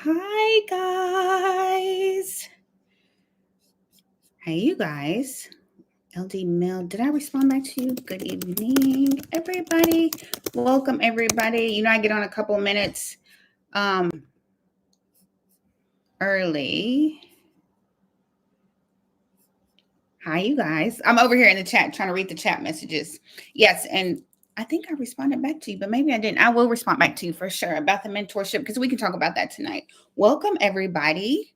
Hi, guys. Hey, you guys. LD Mill, did I respond back to you? Good evening, everybody. Welcome, everybody. You know, I get on a couple minutes early. Hi, you guys. I'm over here in the chat trying to read the chat messages. Yes, and I think I responded back to you, but maybe I didn't. I will respond back to you for sure about the mentorship because we can talk about that tonight. Welcome, everybody.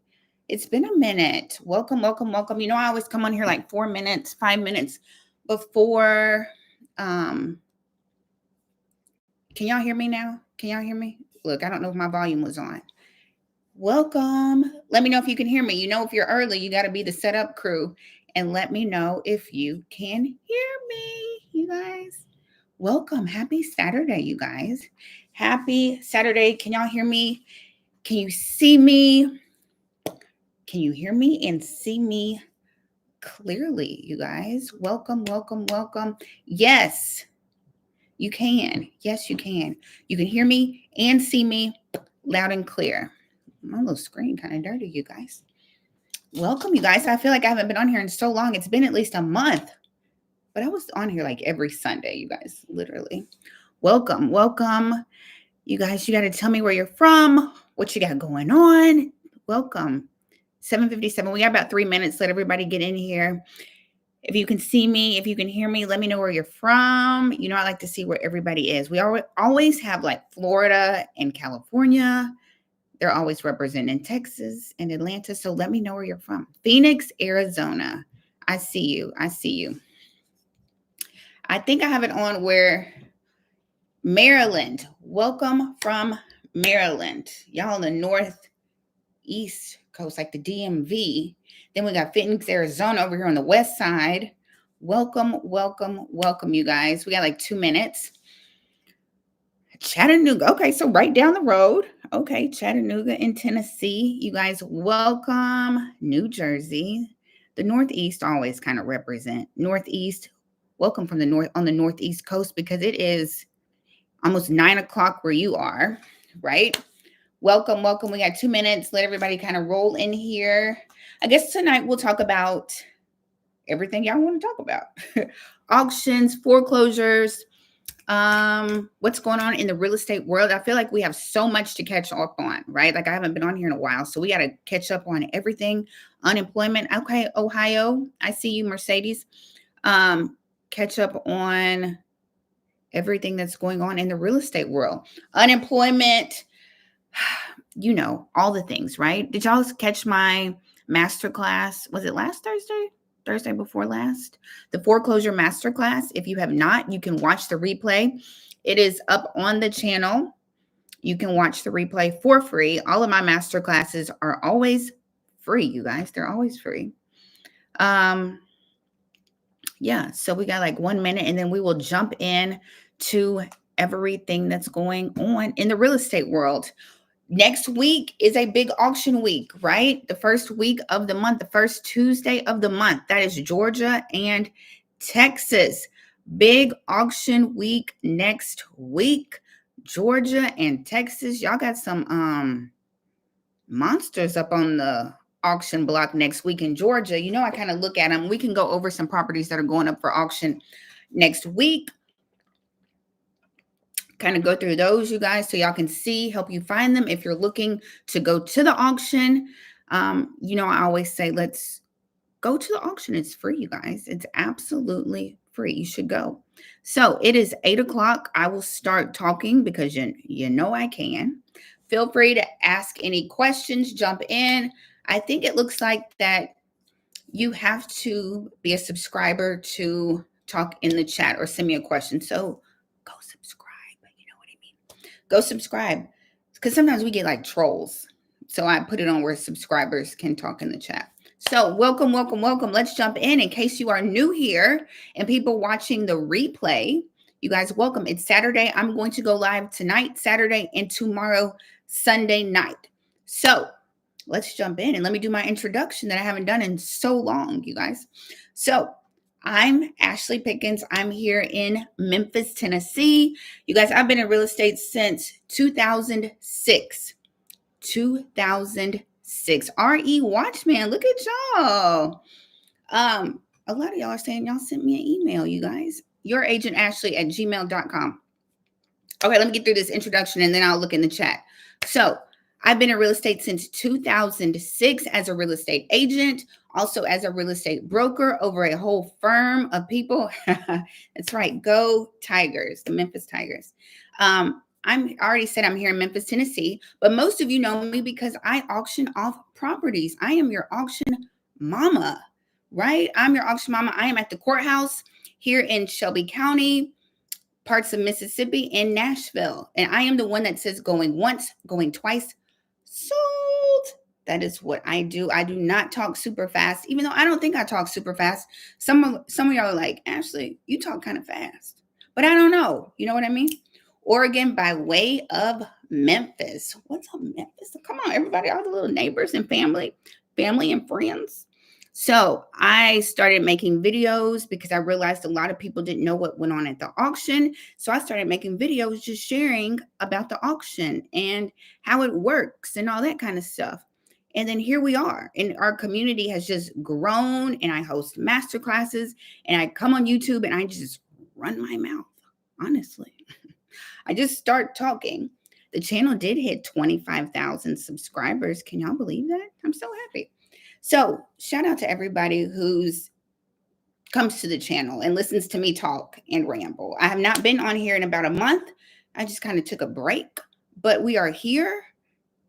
It's been a minute. Welcome, welcome, welcome. You know, I always come on here like 4 minutes, 5 minutes before. Can y'all hear me now? Can y'all hear me? Look, I don't know if my volume was on. Welcome. Let me know if you can hear me. You know, if you're early, you got to be the setup crew. And let me know if you can hear me, you guys. Welcome. Happy Saturday, you guys. Happy Saturday. Can y'all hear me? Can you see me? Can you hear me and see me clearly, you guys? Welcome, welcome, welcome. Yes, you can. Yes, you can. You can hear me and see me loud and clear. My little screen kind of dirty, you guys. Welcome, you guys. I feel like I haven't been on here in so long. It's been at least a month, but I was on here like every Sunday, you guys, literally. Welcome, welcome. You guys, you got to tell me where you're from, what you got going on. Welcome. 7:57. We got about 3 minutes. Let everybody get in here. If you can see me, if you can hear me, let me know where you're from. You know, I like to see where everybody is. We always have like Florida and California. They're always representing Texas and Atlanta. So let me know where you're from. Phoenix, Arizona. I see you. I see you. I think I have it on where Maryland. Welcome from Maryland. Y'all on the northeast coast, like the DMV. Then we got Phoenix, Arizona over here on the west side. Welcome, welcome, welcome, you guys. We got like 2 minutes. Chattanooga. Okay, so right down the road. Okay, Chattanooga in Tennessee. You guys, welcome. New Jersey. The Northeast always kind of represent Northeast. Welcome from the north on the Northeast coast because it is almost 9 o'clock where you are, right? Welcome, welcome. We got 2 minutes. Let everybody kind of roll in here. I guess tonight we'll talk about everything y'all want to talk about. Auctions, foreclosures, what's going on in the real estate world. I feel like we have so much to catch up on, right? Like I haven't been on here in a while, so we got to catch up on everything. Unemployment. Okay, Ohio, I see you, Mercedes. Catch up on everything that's going on in the real estate world. Unemployment, you know, all the things, right? Did y'all catch my masterclass? Was it last Thursday? Thursday before last? The foreclosure masterclass. If you have not, you can watch the replay. It is up on the channel. You can watch the replay for free. All of my masterclasses are always free, you guys. They're always free. Yeah, so we got like 1 minute and then we will jump in to everything that's going on in the real estate world. Next week is a big auction week, right? The first week of the month, the first Tuesday of the month. That is Georgia and Texas. Big auction week next week. Georgia and Texas. Y'all got some monsters up on the auction block next week in Georgia. You know, I kind of look at them. We can go over some properties that are going up for auction next week. Kind of go through those, you guys, so y'all can see, help you find them if you're looking to go to the auction. You know, I always say, let's go to the auction. It's free, you guys. It's absolutely free. You should go. So it is 8 o'clock. I will start talking because you know I can. Feel free to ask any questions, jump in. I think it looks like that you have to be a subscriber to talk in the chat or send me a question. So go subscribe. You know what I mean? Go subscribe because sometimes we get like trolls. So I put it on where subscribers can talk in the chat. So welcome, welcome, welcome. Let's jump in case you are new here and people watching the replay. You guys, welcome. It's Saturday. I'm going to go live tonight, Saturday, and tomorrow, Sunday night. So let's jump in and let me do my introduction that I haven't done in so long, you guys. So I'm Ashley Pickens. I'm here in Memphis, Tennessee. You guys, I've been in real estate since 2006. 2006. RE Watchman, look at y'all. A lot of y'all are saying y'all sent me an email, you guys. youragentashleigh@gmail.com. Okay, let me get through this introduction and then I'll look in the chat. So I've been in real estate since 2006 as a real estate agent, also as a real estate broker over a whole firm of people. That's right. Go Tigers, the Memphis Tigers. I already said I'm here in Memphis, Tennessee, but most of you know me because I auction off properties. I am your auction mama, right? I'm your auction mama. I am at the courthouse here in Shelby County, parts of Mississippi, and Nashville. And I am the one that says going once, going twice, sold. That is what I do. I do not talk super fast, even though I don't think I talk super fast. Some of y'all are like, Ashley, you talk kind of fast. But I don't know. You know what I mean? Oregon by way of Memphis. What's up, Memphis? Come on, everybody, all the little neighbors and family and friends. So I started making videos because I realized a lot of people didn't know what went on at the auction. So I started making videos just sharing about the auction and how it works and all that kind of stuff. And then here we are, and our community has just grown, and I host master classes, and I come on YouTube and I just run my mouth, honestly. I just start talking. The channel did hit 25,000 subscribers. Can y'all believe that? I'm so happy. So shout out to everybody who's comes to the channel and listens to me talk and ramble. I have not been on here in about a month. I just kind of took a break, but we are here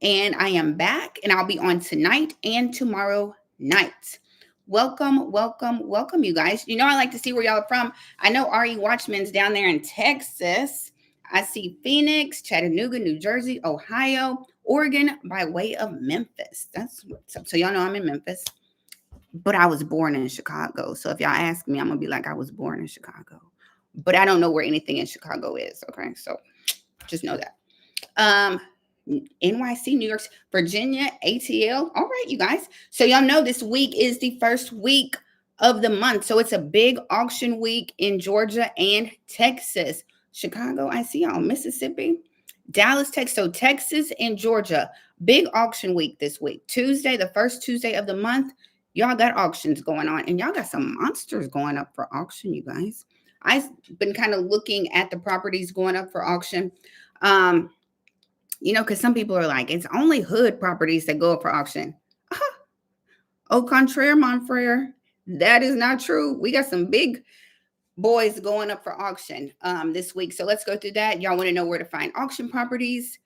and I am back, and I'll be on tonight and tomorrow night. Welcome, welcome, welcome, you guys. You know, I like to see where y'all are from. I know RE Watchman's down there in Texas. I see Phoenix, Chattanooga, New Jersey, Ohio, Oregon by way of Memphis. That's what's up. So y'all know I'm in Memphis, but I was born in Chicago. So if y'all ask me, I'm going to be like, I was born in Chicago, but I don't know where anything in Chicago is. Okay. So just know that. NYC, New York, Virginia, ATL. All right, you guys. So y'all know this week is the first week of the month. So it's a big auction week in Georgia and Texas. Chicago, I see y'all. Mississippi, Dallas, Texas. So Texas and Georgia, big auction week this week. Tuesday, the first Tuesday of the month, y'all got auctions going on, and y'all got some monsters going up for auction, you guys. I've been kind of looking at the properties going up for auction. You know, because some people are like, it's only hood properties that go up for auction. Au contraire, mon frere. That is not true. We got some big boys going up for auction this week. So let's go through that. Y'all want to know where to find auction properties?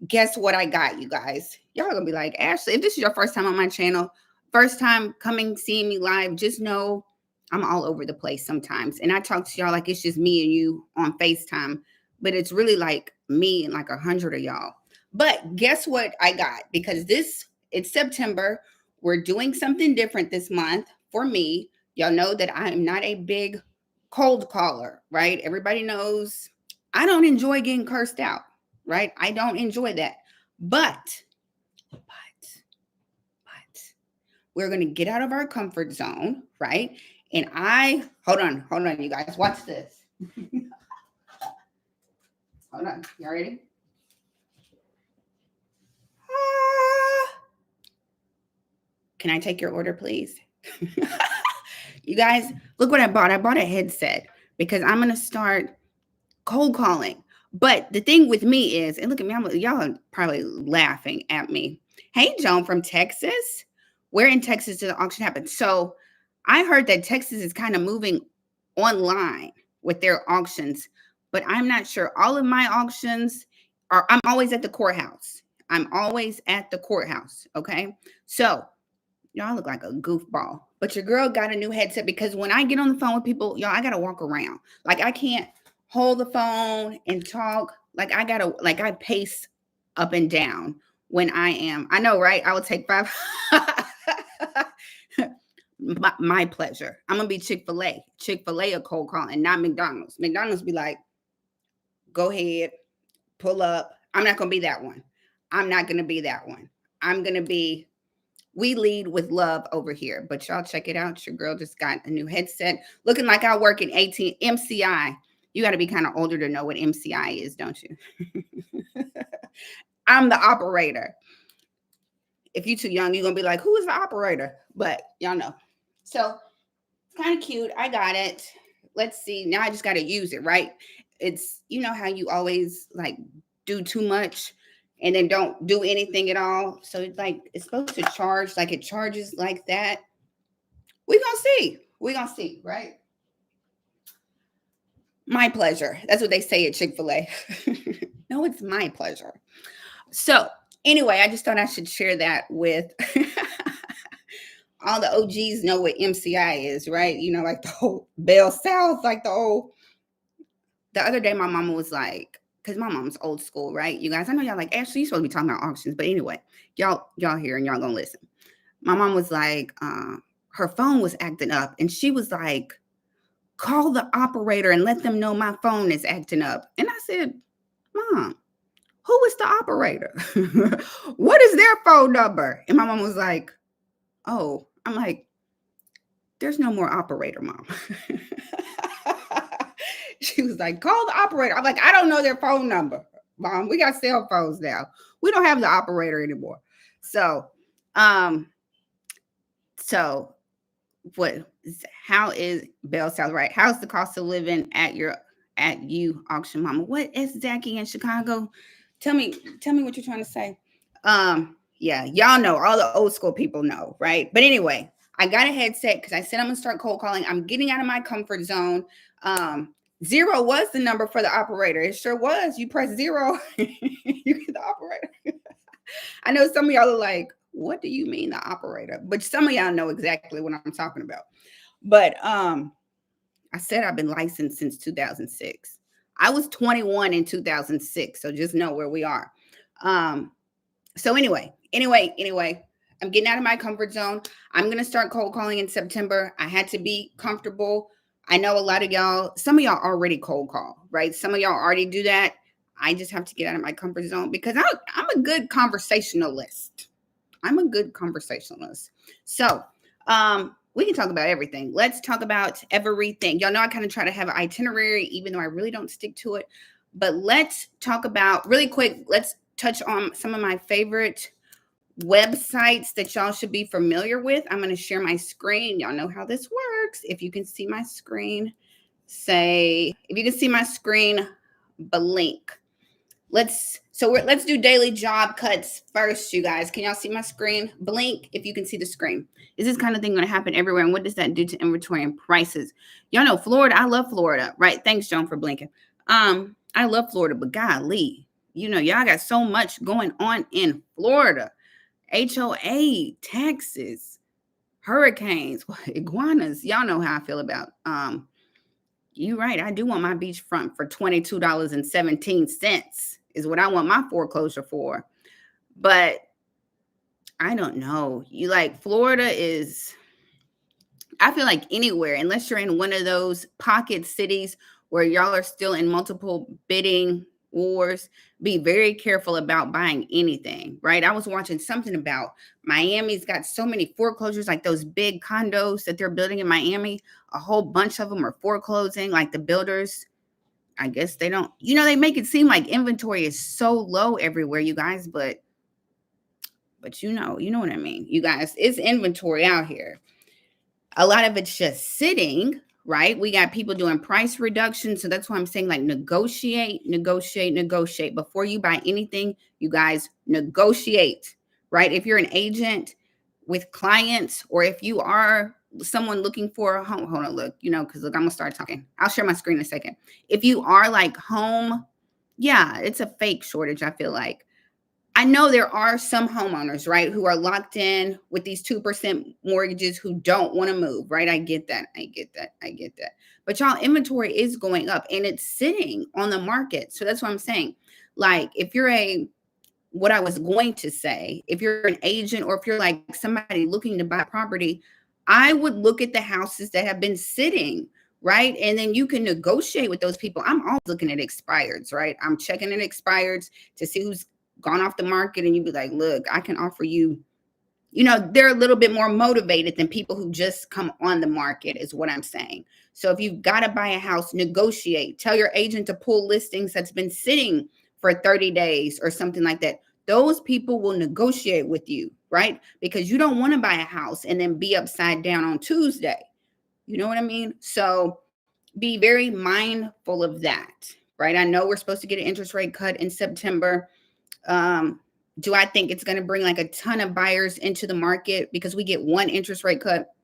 Guess what I got, you guys? Y'all gonna be like, Ashley, if this is your first time on my channel, first time coming, seeing me live, just know I'm all over the place sometimes. And I talk to y'all like it's just me and you on FaceTime, but it's really like me and like 100 of y'all. But guess what I got? Because it's September. We're doing something different this month for me. Y'all know that I'm not a big cold caller, right? Everybody knows I don't enjoy getting cursed out, right? I don't enjoy that. But we're going to get out of our comfort zone, right? And hold on, you guys. Watch this. Hold on. Y'all ready? Can I take your order, please? You guys, look what I bought. I bought a headset because I'm going to start cold calling. But the thing with me is, and look at me, y'all are probably laughing at me. Hey, Joan from Texas. Where in Texas did the auction happen? So I heard that Texas is kind of moving online with their auctions, but I'm not sure. All of my auctions I'm always at the courthouse. Okay. So y'all look like a goofball, but your girl got a new headset because when I get on the phone with people, y'all, I got to walk around. Like I can't hold the phone and talk. Like I pace up and down when I know, right? I would take 5. My pleasure. I'm going to be Chick-fil-A a cold call and not McDonald's. McDonald's be like, go ahead, pull up. I'm not going to be that one. I'm going to be, we lead with love over here. But y'all check it out. Your girl just got a new headset. Looking like I work in MCI. You got to be kind of older to know what MCI is, don't you? I'm the operator. if you're too young, you're gonna be like, who is the operator? But y'all know. So it's kind of cute. I got it. Let's see. Now I just gotta use it, right? It's how you always like do too much and then don't do anything at all. So it's supposed to charge, like it charges like that. We're gonna see. We're gonna see, right? My pleasure. That's what they say at Chick-fil-A. No, it's my pleasure. So anyway, I just thought I should share that with all the OGs know what MCI is, right? Like the whole Bell South, like the other day my mama was like, because my mom's old school, right? You guys, I know y'all like, Ashley, you're supposed to be talking about auctions. But anyway, y'all here and y'all gonna listen. My mom was like, her phone was acting up. And she was like, call the operator and let them know my phone is acting up. And I said, Mom, who is the operator? What is their phone number? And my mom was like, oh, I'm like, there's no more operator, Mom. She was like, call the operator. I'm like, I don't know their phone number, Mom. We got cell phones now. We don't have the operator anymore. So how is Bell South, right? How's the cost of living at you auction, Mama? What is Zachy in Chicago? Tell me what you're trying to say. Yeah, y'all know, all the old school people know, right? But anyway, I got a headset because I said I'm gonna start cold calling. I'm getting out of my comfort zone. 0 was the number for the operator. It sure was. You press 0, you get the operator. I know some of y'all are like, what do you mean the operator? But some of y'all know exactly what I'm talking about. But I said I've been licensed since 2006. I was 21 in 2006, so just know where we are. So anyway, I'm getting out of my comfort zone. I'm going to start cold calling in September. I had to be comfortable. I know a lot of y'all, some of y'all already cold call, right? Some of y'all already do that. I just have to get out of my comfort zone because I'm a good conversationalist. So we can talk about everything. Let's talk about everything. Y'all know I kind of try to have an itinerary, even though I really don't stick to it. But let's talk about, really quick, let's touch on some of my favorite websites that y'all should be familiar with. I'm going to share my screen. Y'all know how this works. If you can see my screen, blink. Let's do daily job cuts first, you guys. Can y'all see my screen? Blink if you can see the screen. Is this kind of thing going to happen everywhere? And what does that do to inventory and prices? Y'all know Florida. I love Florida, right? Thanks, Joan, for blinking. I love Florida, but golly, y'all got so much going on in Florida. HOA, taxes, hurricanes, iguanas. Y'all know how I feel about. You're right. I do want my beachfront for $22.17 is what I want my foreclosure for. But I don't know. Florida is, I feel like anywhere, unless you're in one of those pocket cities where y'all are still in multiple bidding wars, be very careful about buying anything, right? I was watching something about Miami's got so many foreclosures, like those big condos that they're building in Miami. A whole bunch of them are foreclosing, like the builders. I guess they don't, they make it seem like inventory is so low everywhere, you guys, but you know what I mean. You guys, it's inventory out here. A lot of it's just sitting, right? We got people doing price reductions. So that's why I'm saying, negotiate. Before you buy anything, you guys negotiate, right? If you're an agent with clients, or if you are someone looking for a home, hold on, look, because look, I'm going to start talking. I'll share my screen in a second. If you are home, yeah, it's a fake shortage, I feel like. I know there are some homeowners, right, who are locked in with these 2% mortgages who don't want to move, right? I get that. But y'all, inventory is going up and it's sitting on the market. So that's what I'm saying. If you're what I was going to say, if you're an agent or if you're somebody looking to buy property, I would look at the houses that have been sitting, right? And then you can negotiate with those people. I'm always looking at expireds, right? I'm checking in expireds to see who's gone off the market, and you'd be like, look, I can offer you, they're a little bit more motivated than people who just come on the market, is what I'm saying. So if you've got to buy a house, negotiate. Tell your agent to pull listings that's been sitting for 30 days or something like that. Those people will negotiate with you, right? Because you don't want to buy a house and then be upside down on Tuesday. You know what I mean? So be very mindful of that, right? I know we're supposed to get an interest rate cut in September. Do I think it's going to bring like a ton of buyers into the market because we get one interest rate cut?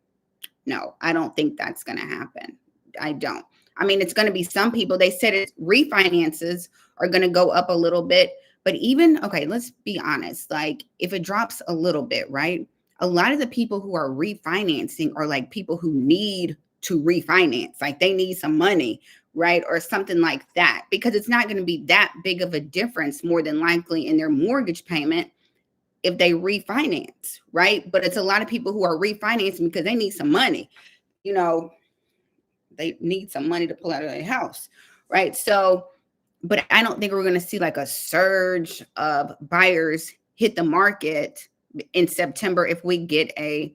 No, I don't think that's going to happen. I don't. I mean, it's going to be some people. They said refinances are going to go up a little bit. But even, okay, let's be honest. Like if it drops a little bit, right? A lot of the people who are refinancing are like people who need to refinance. Like they need some money, right? Or something like that. Because it's not going to be that big of a difference more than likely in their mortgage payment if they refinance, right? But it's a lot of people who are refinancing because they need some money. You know, they need some money to pull out of their house, right? So, but I don't think we're going to see like a surge of buyers hit the market in September if we get a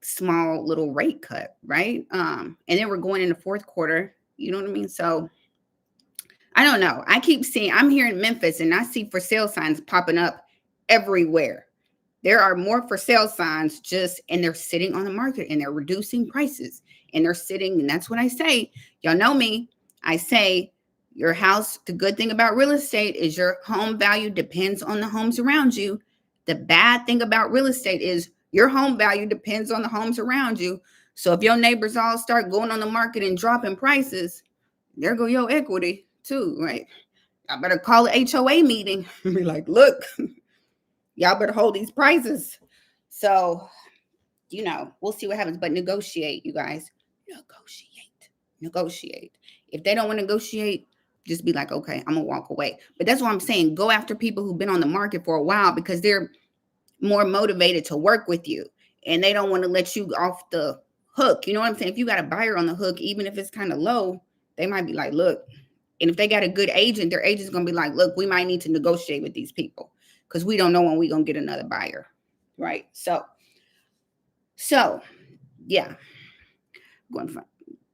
small little rate cut, right? And then we're going into fourth quarter. You know what I mean? So I don't know. I keep seeing, I'm here in Memphis and I see for sale signs popping up everywhere. There are more for sale signs and they're sitting on the market and they're reducing prices and they're sitting. And that's what I say. Y'all know me. I say your house, the good thing about real estate is your home value depends on the homes around you. The bad thing about real estate is your home value depends on the homes around you. So if your neighbors all start going on the market and dropping prices, there go your equity too, right? I better call an HOA meeting and be like, look, y'all better hold these prices. So, we'll see what happens. But negotiate, you guys. Negotiate. If they don't want to negotiate, just be like, okay, I'm going to walk away. But that's what I'm saying. Go after people who've been on the market for a while because they're more motivated to work with you. And they don't want to let you off the hook. You know what I'm saying? If you got a buyer on the hook, even if it's kind of low, they might be like, look. And if they got a good agent, their agent's going to be like, look, we might need to negotiate with these people because we don't know when we're going to get another buyer. Right. So yeah.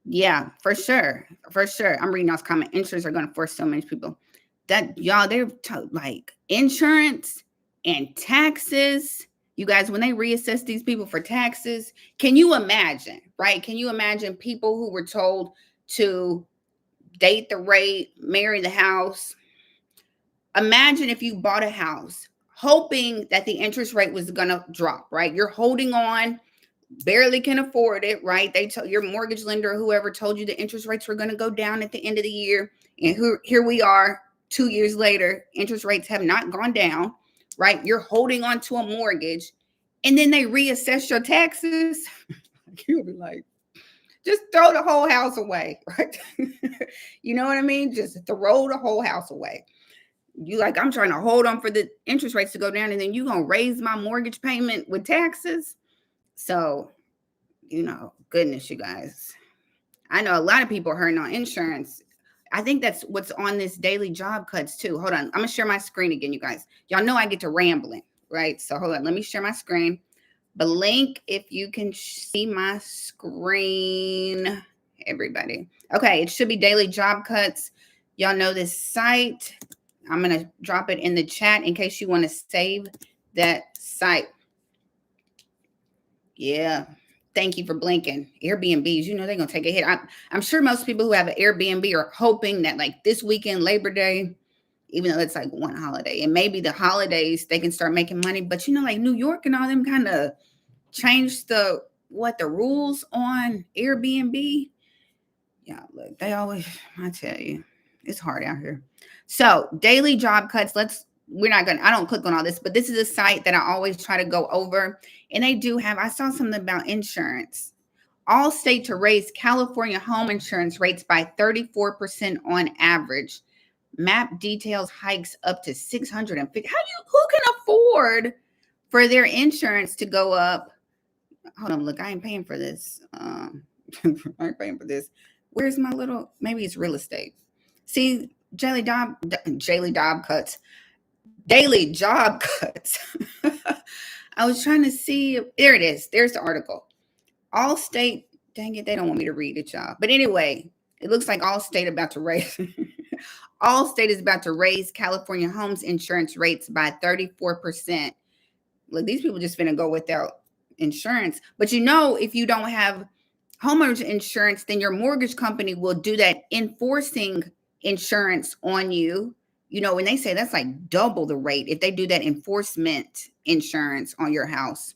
Yeah, for sure. For sure. I'm reading y'all's comment. Insurance are going to force so many people that y'all, like insurance and taxes. You guys, when they reassess these people for taxes, can you imagine, right? Can you imagine people who were told to date the rate, marry the house? Imagine if you bought a house hoping that the interest rate was going to drop, right? You're holding on, barely can afford it, right? They told your mortgage lender or whoever told you the interest rates were going to go down at the end of the year. And here we are 2 years later, interest rates have not gone down, right? You're holding on to a mortgage and then they reassess your taxes. You'll be like, just throw the whole house away, right? You know what I mean? Just throw the whole house away. You like, I'm trying to hold on for the interest rates to go down and then you going to raise my mortgage payment with taxes. So, goodness, you guys. I know a lot of people are hurting on insurance. I think that's what's on this daily job cuts too. Hold on. I'm going to share my screen again, you guys. Y'all know I get to rambling, right? So hold on. Let me share my screen. Blink if you can see my screen, everybody. Okay, it should be daily job cuts. Y'all know this site. I'm going to drop it in the chat in case you want to save that site. Yeah. Thank you for blinking. Airbnbs, they're going to take a hit. I'm sure most people who have an Airbnb are hoping that like this weekend, Labor Day, even though it's like one holiday, and maybe the holidays, they can start making money. But, like New York and all them kind of changed the rules on Airbnb. Yeah, look, I tell you, it's hard out here. So daily job cuts, I don't click on all this, but this is a site that I always try to go over. And they do I saw something about insurance. Allstate to raise California home insurance rates by 34% on average. MAP details hikes up to $650. Who can afford for their insurance to go up? Hold on, look, I ain't paying for this. I ain't paying for this. Where's my maybe it's real estate. See, daily job cuts. Daily job cuts. I was trying to see. There it is. There's the article. Allstate. Dang it, they don't want me to read it, y'all. But anyway, it looks like Allstate about to raise. Allstate is about to raise California homes insurance rates by 34%. Look, these people just finna go without insurance. But if you don't have homeowners insurance, then your mortgage company will do that enforcing insurance on you. When they say that's like double the rate if they do that enforcement insurance on your house.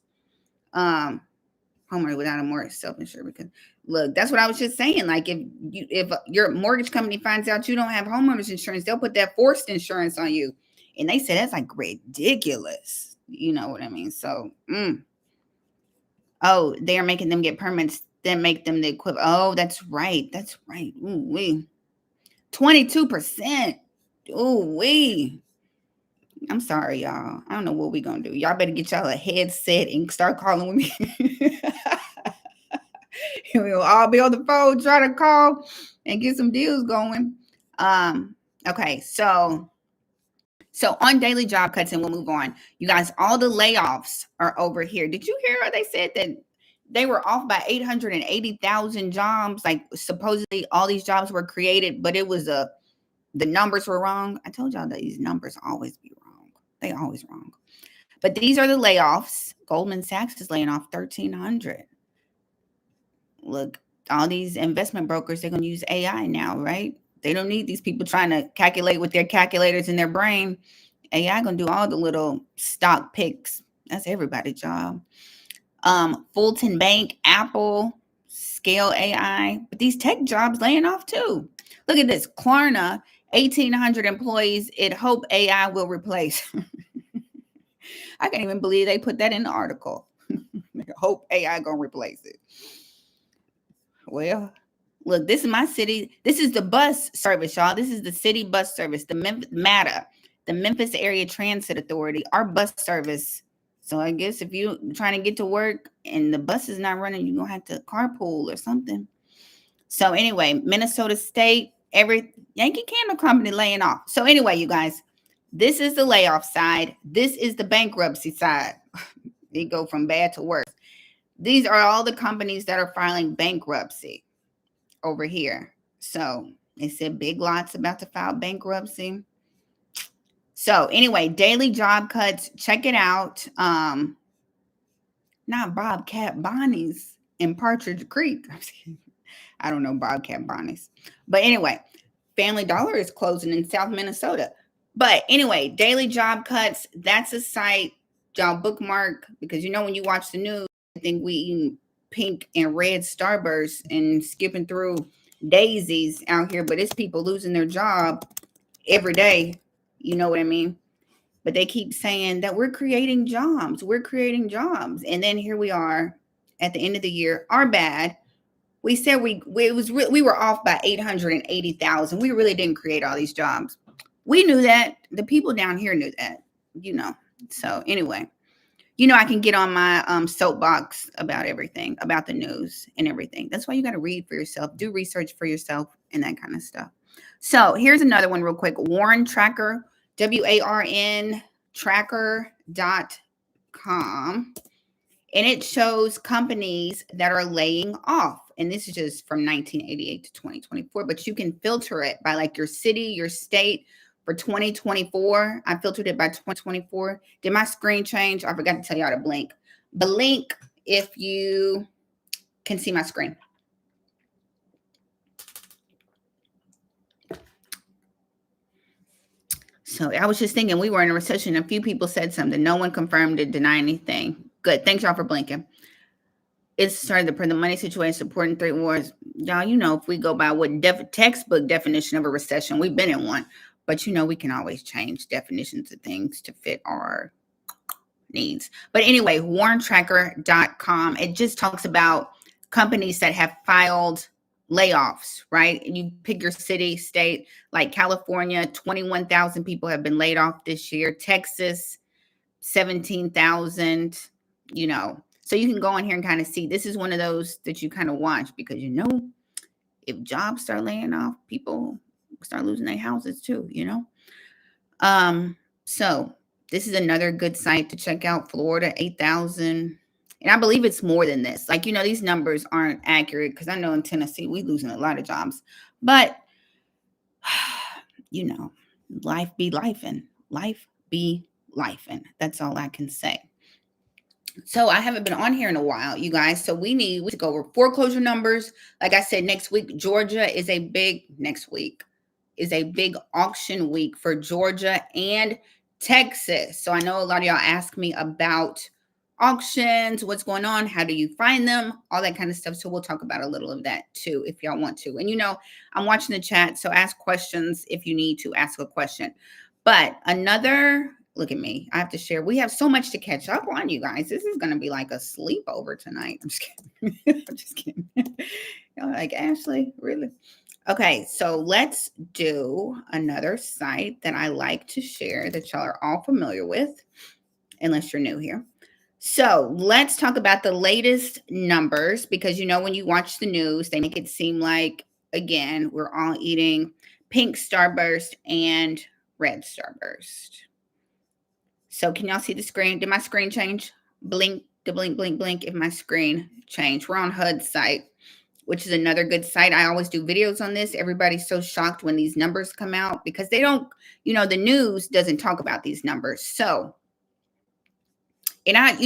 Homeowner without a mortgage self-insured, because look, that's what I was just saying. Like if your mortgage company finds out you don't have homeowners insurance, they'll put that forced insurance on you. And they say that's like ridiculous. You know what I mean? So, oh, they are making them get permits that make them the equivalent. Oh, that's right. That's right. Ooh, wee. 22%. Ooh, wee. I'm sorry, y'all. I don't know what we're going to do. Y'all better get y'all a headset and start calling with me. We'll all be on the phone trying to call and get some deals going. Okay, so on daily job cuts, and we'll move on. You guys, all the layoffs are over here. Did you hear how they said that they were off by 880,000 jobs? Like supposedly all these jobs were created, but it was the numbers were wrong. I told y'all that these numbers always be wrong. They always wrong. But these are the layoffs. Goldman Sachs is laying off 1,300. Look, all these investment brokers, they're going to use AI now, right? They don't need these people trying to calculate with their calculators in their brain. AI going to do all the little stock picks. That's everybody's job. Fulton Bank, Apple, Scale AI. But these tech jobs laying off too. Look at this. Klarna, 1,800 employees. It hope AI will replace. I can't even believe they put that in the article. Hope AI going to replace it. Well, look, this is my city. This is the bus service, y'all. This is the city bus service, the MATA, the Memphis Area Transit Authority, our bus service. So I guess if you're trying to get to work and the bus is not running, you're going to have to carpool or something. So anyway, Minnesota State, every Yankee Candle Company laying off. So anyway, you guys, this is the layoff side. This is the bankruptcy side. They go from bad to worse. These are all the companies that are filing bankruptcy over here. So they said Big Lots about to file bankruptcy. So anyway, daily job cuts. Check it out. Not Bobcat Bonnie's in Partridge Creek. I don't know Bobcat Bonnie's. But anyway, Family Dollar is closing in South Minnesota. But anyway, daily job cuts. That's a site y'all bookmark, because when you watch the news, I think we eating pink and red Starbursts and skipping through daisies out here, but it's people losing their job every day. You know what I mean? But they keep saying that we're creating jobs. We're creating jobs. And then here we are at the end of the year. Our bad. We said we were off by 880,000. We really didn't create all these jobs. We knew that. The people down here knew that, So anyway, I can get on my soapbox about everything, about the news and everything. That's why you got to read for yourself, do research for yourself and that kind of stuff. So here's another one real quick. Warren Tracker, WARN tracker.com. And it shows companies that are laying off. And this is just from 1988 to 2024. But you can filter it by like your city, your state. For 2024, I filtered it by 2024. Did my screen change? I forgot to tell y'all to blink. Blink if you can see my screen. So I was just thinking we were in a recession. A few people said something. No one confirmed or denied anything. Good. Thanks, y'all, for blinking. It's started the money situation supporting trade wars. Y'all, if we go by what textbook definition of a recession, we've been in one. But, we can always change definitions of things to fit our needs. But anyway, warrentracker.com, it just talks about companies that have filed layoffs, right? And you pick your city, state, like California, 21,000 people have been laid off this year. Texas, 17,000, So you can go in here and kind of see. This is one of those that you kind of watch because, if jobs start laying off, people start losing their houses too, So this is another good site to check out. Florida, 8,000. And I believe it's more than this. Like, these numbers aren't accurate because I know in Tennessee, we're losing a lot of jobs. But, life be lifing. Life be lifing. That's all I can say. So I haven't been on here in a while, you guys. So we need to go over foreclosure numbers. Like I said, next week, Georgia is a big, next week is a big auction week for Georgia and Texas. So I know a lot of y'all ask me about auctions, what's going on, how do you find them, all that kind of stuff. So we'll talk about a little of that too, if y'all want to. And I'm watching the chat, so ask questions if you need to ask a question. But another, look at me, I have to share. We have so much to catch up on, you guys. This is going to be like a sleepover tonight. I'm just kidding. I'm just kidding. Y'all like, Ashley, really? Okay, so let's do another site that I like to share that y'all are all familiar with, unless you're new here. So let's talk about the latest numbers, because when you watch the news, they make it seem like, again, we're all eating pink starburst and red starburst. So can y'all see the screen? Did my screen change? Blink to blink, blink, blink if my screen changed. We're on HUD's site, which is another good site. I always do videos on this. Everybody's so shocked when these numbers come out because they don't, the news doesn't talk about these numbers. So, and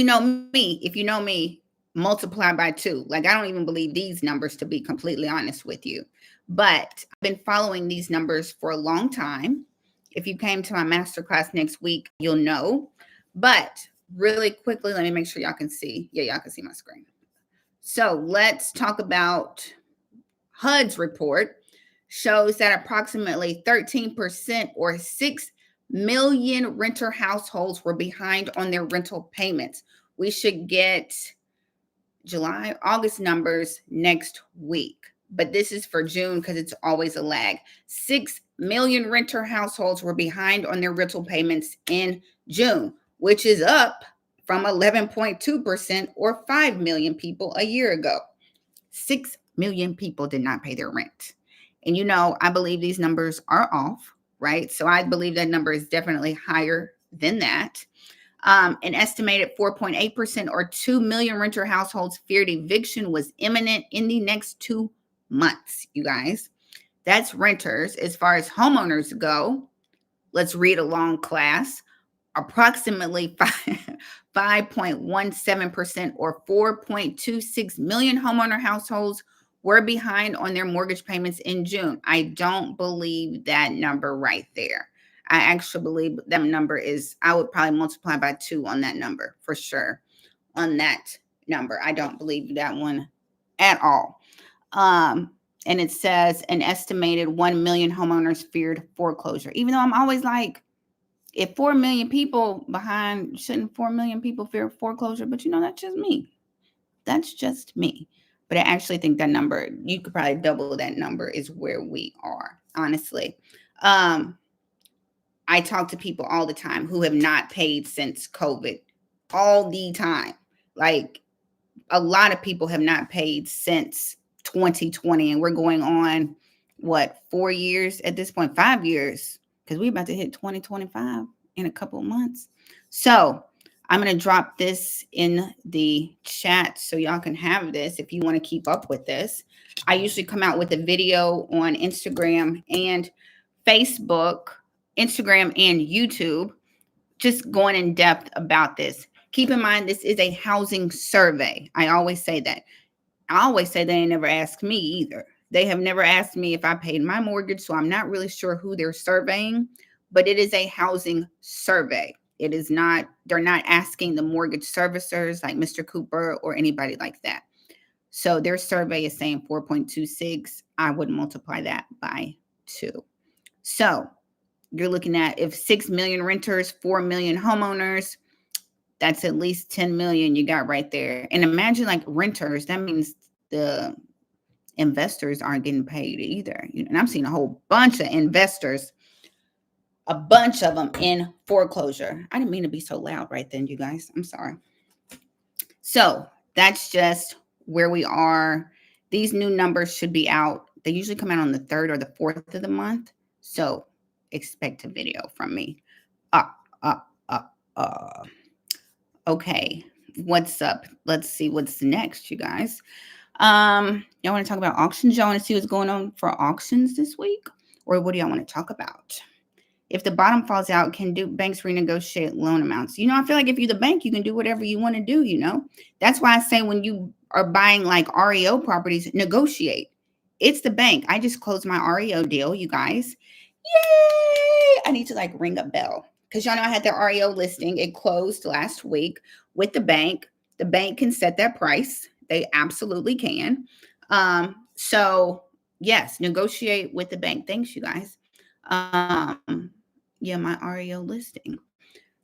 me, if you know me, multiply by 2. Like, I don't even believe these numbers, to be completely honest with you. But I've been following these numbers for a long time. If you came to my masterclass next week, you'll know. But really quickly, let me make sure y'all can see. Yeah, y'all can see my screen. So let's talk about HUD's report. Shows that approximately 13% or 6 million renter households were behind on their rental payments. We should get July, August numbers next week, but this is for June because it's always a lag. 6 million renter households were behind on their rental payments in June, which is up from 11.2% or 5 million people a year ago. 6 million people did not pay their rent. And I believe these numbers are off, right? So I believe that number is definitely higher than that. An estimated 4.8% or 2 million renter households feared eviction was imminent in the next 2 months, you guys. That's renters. As far as homeowners go, let's read along, class. Approximately 5.17% or 4.26 million homeowner households were behind on their mortgage payments in June. I don't believe that number right there. I actually believe that number is, I would probably multiply by 2 on that number for sure. On that number, I don't believe that one at all. And it says an estimated 1 million homeowners feared foreclosure. Even though I'm always like, if 4 million people behind, shouldn't 4 million people fear foreclosure? But that's just me. That's just me. But I actually think that number, you could probably double that number, is where we are, honestly. I talk to people all the time who have not paid since COVID, all the time. Like, a lot of people have not paid since 2020, and we're going on, 4 years at this point, 5 years, because we're about to hit 2025 in a couple of months. So I'm going to drop this in the chat so y'all can have this if you want to keep up with this. I usually come out with a video on Instagram and Facebook, Instagram and YouTube, just going in depth about this. Keep in mind, this is a housing survey. I always say that. I always say they never asked me either. They have never asked me if I paid my mortgage, so I'm not really sure who they're surveying, but it is a housing survey. It is not, they're not asking the mortgage servicers like Mr. Cooper or anybody like that. So their survey is saying 4.26. I would multiply that by 2. So you're looking at, if 6 million renters, 4 million homeowners, that's at least 10 million you got right there. And imagine, like, renters, that means the investors aren't getting paid either. And I'm seeing a whole bunch of investors, a bunch of them in foreclosure. I didn't mean to be so loud right then, you guys. I'm sorry. So that's just where we are. These new numbers should be out. They usually come out on the 3rd or the 4th of the month. So expect a video from me. Okay, what's up? Let's see what's next, you guys. Y'all want to talk about auctions? Y'all want to see what's going on for auctions this week? Or what do y'all want to talk about? If the bottom falls out, can do banks renegotiate loan amounts? I feel like if you're the bank, you can do whatever you want to do. That's why I say when you are buying like REO properties, negotiate. It's the bank. I just closed my REO deal, you guys. Yay! I need to like ring a bell because y'all know I had the REO listing. It closed last week with the bank. The bank can set that price. They absolutely can. So yes, negotiate with the bank. Thanks, you guys. Yeah, my REO listing.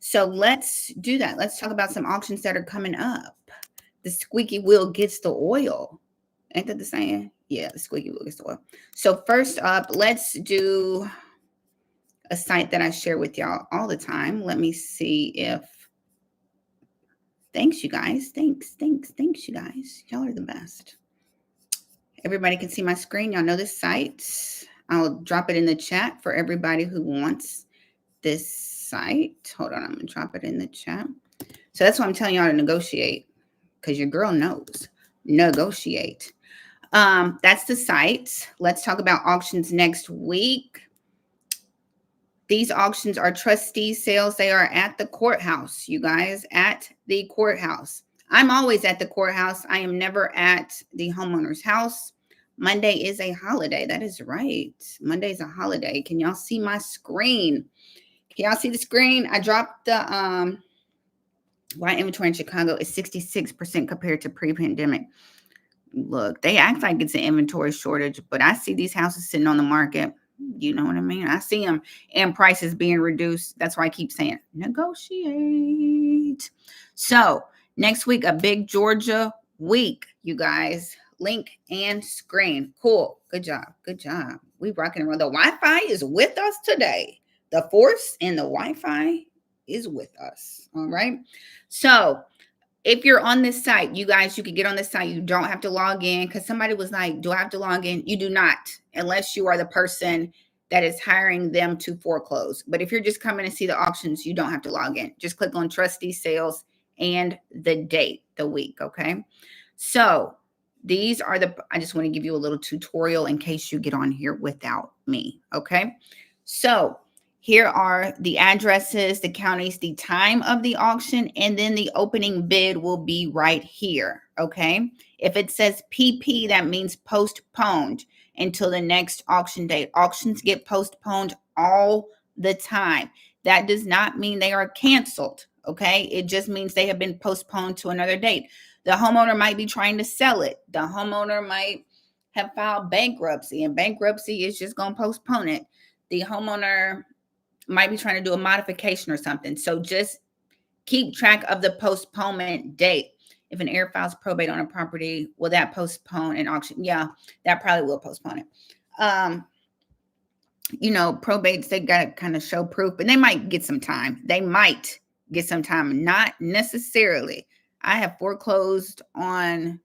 So let's do that. Let's talk about some auctions that are coming up. The squeaky wheel gets the oil. Ain't that the saying? Yeah, the squeaky wheel gets the oil. So first up, let's do a site that I share with y'all all the time. Let me see if, thanks you guys. Thanks you guys. Y'all are the best. Everybody can see my screen. Y'all know this site. I'll drop it in the chat for everybody who wants this site. Hold on, I'm gonna drop it in the chat. So that's why I'm telling y'all to negotiate, because your girl knows. Negotiate. That's the site. Let's talk about auctions next week. These auctions are trustee sales. They are at the courthouse, you guys, at the courthouse. I'm always at the courthouse. I am never at the homeowner's house. Monday is a holiday. That is right. Monday is a holiday. Can y'all see my screen? Can y'all see the screen? I dropped the why inventory in Chicago is 66% compared to pre-pandemic. Look, they act like it's an inventory shortage, but I see these houses sitting on the market. You know what I mean? I see them and prices being reduced. That's why I keep saying negotiate. So next week, a big Georgia week, you guys. Link and screen. Cool. Good job. Good job. We rocking around. The Wi-Fi is with us today. The force and the Wi-Fi is with us. All right. So if you're on this site, you guys, you can get on this site. You don't have to log in, because somebody was like, do I have to log in? You do not, unless you are the person that is hiring them to foreclose. But if you're just coming to see the auctions, you don't have to log in. Just click on trustee sales and the date, the week. Okay. So these are I just want to give you a little tutorial in case you get on here without me. Okay. So here are the addresses, the counties, the time of the auction, and then the opening bid will be right here, okay? If it says PP, that means postponed until the next auction date. Auctions get postponed all the time. That does not mean they are canceled, okay? It just means they have been postponed to another date. The homeowner might be trying to sell it. The homeowner might have filed bankruptcy, and bankruptcy is just going to postpone it. The homeowner might be trying to do a modification or something. So just keep track of the postponement date. If an heir files probate on a property, will that postpone an auction? Yeah, that probably will postpone it. Probates, they got to kind of show proof, but they might get some time. Not necessarily. I have foreclosed on,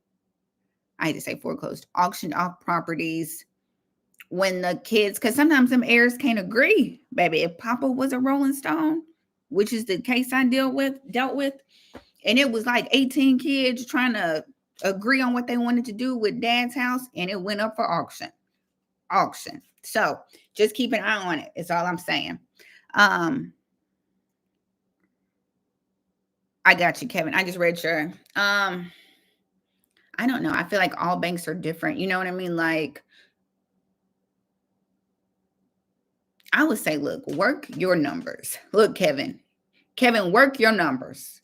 auctioned off properties when the kids, because sometimes them heirs can't agree, baby. If Papa was a Rolling Stone, which is the case I dealt with, and it was like 18 kids trying to agree on what they wanted to do with Dad's house, and it went up for auction. So just keep an eye on it. It's all I'm saying. I got you, Kevin. I just read your. I don't know. I feel like all banks are different. You know what I mean? Like, I would say, look, work your numbers. Look, Kevin, work your numbers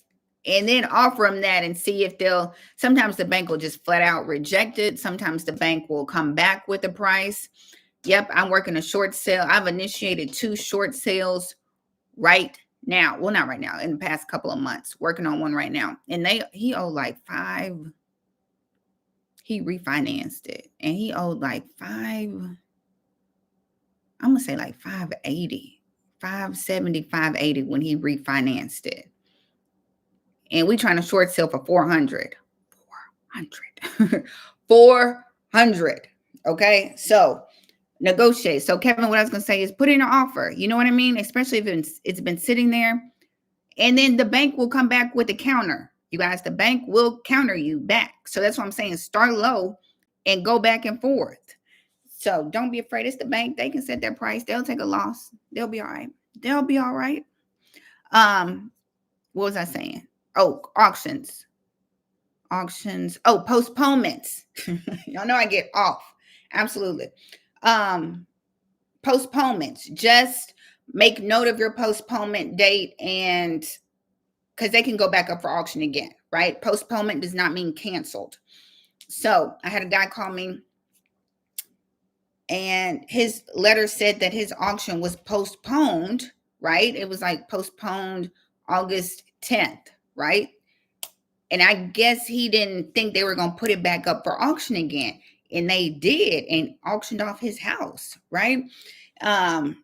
and then offer them that and see if sometimes the bank will just flat out reject it. Sometimes the bank will come back with a price. Yep, I'm working a short sale. I've initiated 2 short sales right now. Well, not right now, in the past couple of months, working on one right now. And he owed like 5. He refinanced it and he owed like 5. I'm going to say like 580, 570, 580 when he refinanced it. And we trying to short sell for 400. 400. Okay. So negotiate. So Kevin, what I was going to say is put in an offer. You know what I mean? Especially if it's been sitting there. And then the bank will come back with a counter. You guys, the bank will counter you back. So that's what I'm saying. Start low and go back and forth. So don't be afraid. It's the bank. They can set their price. They'll take a loss. They'll be all right. They'll be all right. Um, what was I saying? Oh, auctions. Auctions. Oh, postponements. Y'all know I get off. Absolutely. Um, Postponements. Just make note of your postponement date, and because they can go back up for auction again, right? Postponement does not mean canceled. So I had a guy call me, and his letter said that his auction was postponed, right? It was like postponed August 10th, right? And I guess he didn't think they were going to put it back up for auction again. And they did, and auctioned off his house, right? And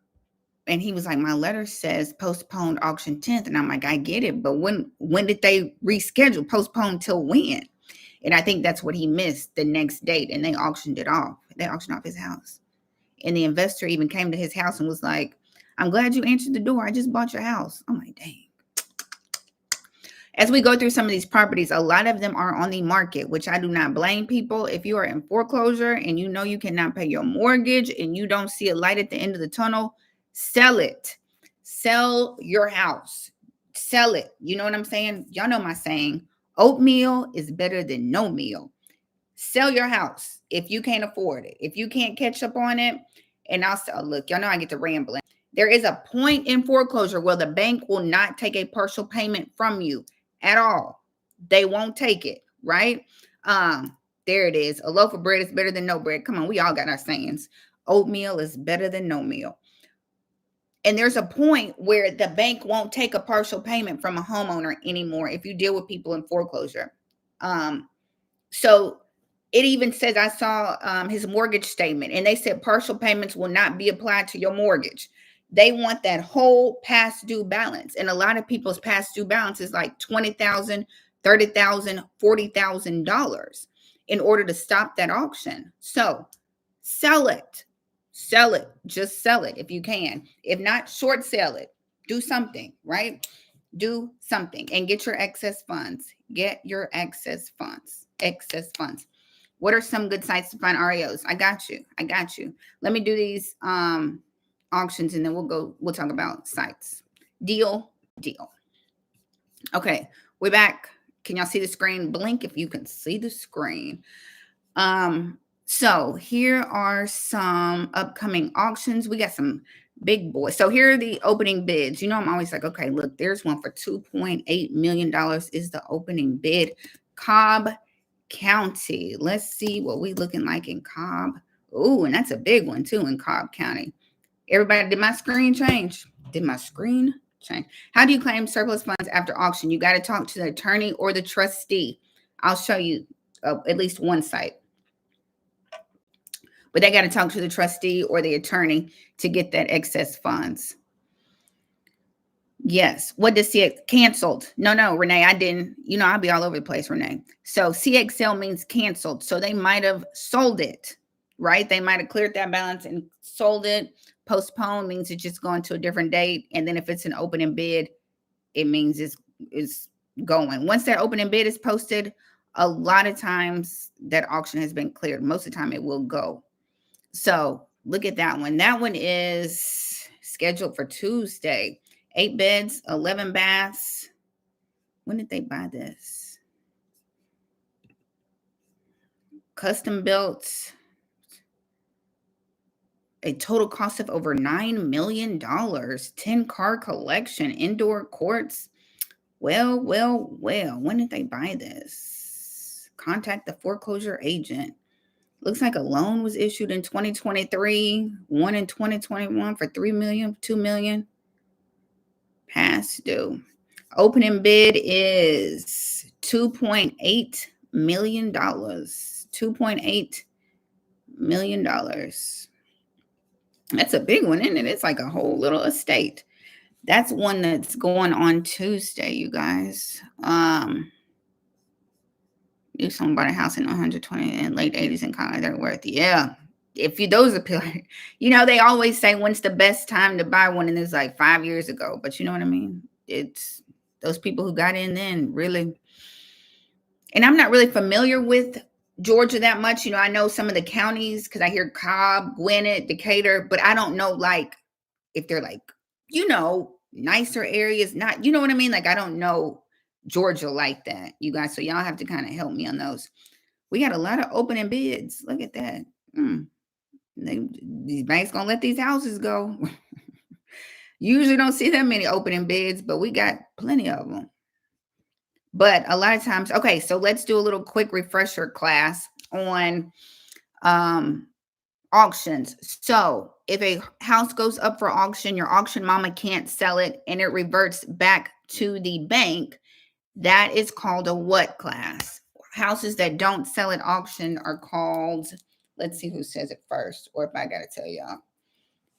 he was like, my letter says postponed auction 10th. And I'm like, I get it. But when did they reschedule? Postponed till when? And I think that's what he missed, the next date. And they auctioned it off. They auctioned off his house. And the investor even came to his house and was like, I'm glad you answered the door. I just bought your house. I'm like, dang. As we go through some of these properties, a lot of them are on the market, which I do not blame people. If you are in foreclosure and you know you cannot pay your mortgage and you don't see a light at the end of the tunnel, sell it. Sell your house. Sell it. You know what I'm saying? Y'all know my saying, oatmeal is better than no meal. Sell your house if you can't afford it. If you can't catch up on it, and I'll sell. Look, y'all know I get to rambling. There is a point in foreclosure where the bank will not take a partial payment from you at all. They won't take it, right? There it is. A loaf of bread is better than no bread. Come on, we all got our sayings. Oatmeal is better than no meal. And there's a point where the bank won't take a partial payment from a homeowner anymore if you deal with people in foreclosure. So it even says, I saw his mortgage statement, and they said partial payments will not be applied to your mortgage. They want that whole past due balance. And a lot of people's past due balance is like $20,000, $30,000, $40,000 in order to stop that auction. So sell it. Sell it. Just sell it if you can. If not, short sell it. Do something, right? Do something and get your excess funds. Get your excess funds. Excess funds. What are some good sites to find REOs? I got you. I got you. Let me do these auctions, and then we'll talk about sites. Deal. Okay, we're back. Can y'all see the screen? Blink if you can see the screen. So here are some upcoming auctions. We got some big boys. So here are the opening bids. You know, I'm always like, okay, look, there's one for $2.8 million is the opening bid. Cobb County. Let's see what we looking like in Cobb. Oh, and that's a big one too in Cobb County. Everybody, did my screen change? How do you claim surplus funds after auction? You got to talk to the attorney or the trustee. I'll show you at least one site. But they got to talk to the trustee or the attorney to get that excess funds. Yes. What does CX canceled? No, Renee, I didn't. You know, I'll be all over the place, Renee. So CXL means canceled. So they might have sold it, right? They might have cleared that balance and sold it. Postpone means it's just going to a different date. And then if it's an opening bid, it means it's going. Once that opening bid is posted, a lot of times that auction has been cleared. Most of the time it will go. So look at that one. That one is scheduled for Tuesday. 8 beds, 11 baths. When did they buy this? Custom built. A total cost of over $9 million. 10-car collection, indoor courts. Well. When did they buy this? Contact the foreclosure agent. Looks like a loan was issued in 2023, one in 2021 for $3 million, $2 million. Past due. Opening bid is $2.8 million. $2.8 million. That's a big one, isn't it? It's like a whole little estate. That's one that's going on Tuesday, you guys. Knew someone bought a house in 120 and late 80s in Colorado. They're worth, yeah. If you those appeal, you know, they always say when's the best time to buy one, and it's like 5 years ago. But you know what I mean? It's those people who got in then really. And I'm not really familiar with Georgia that much. You know, I know some of the counties because I hear Cobb, Gwinnett, Decatur, but I don't know like if they're like nicer areas, not, you know what I mean? Like, I don't know Georgia like that, you guys. So y'all have to kind of help me on those. We got a lot of opening bids. Look at that. These banks gonna let these houses go. Usually don't see that many opening bids, but we got plenty of them. But a lot of times, okay, so let's do a little quick refresher class on auctions. So if a house goes up for auction, your auction mama can't sell it and it reverts back to the bank, that is called a what class? Houses that don't sell at auction are called, let's see who says it first, or if I got to tell y'all.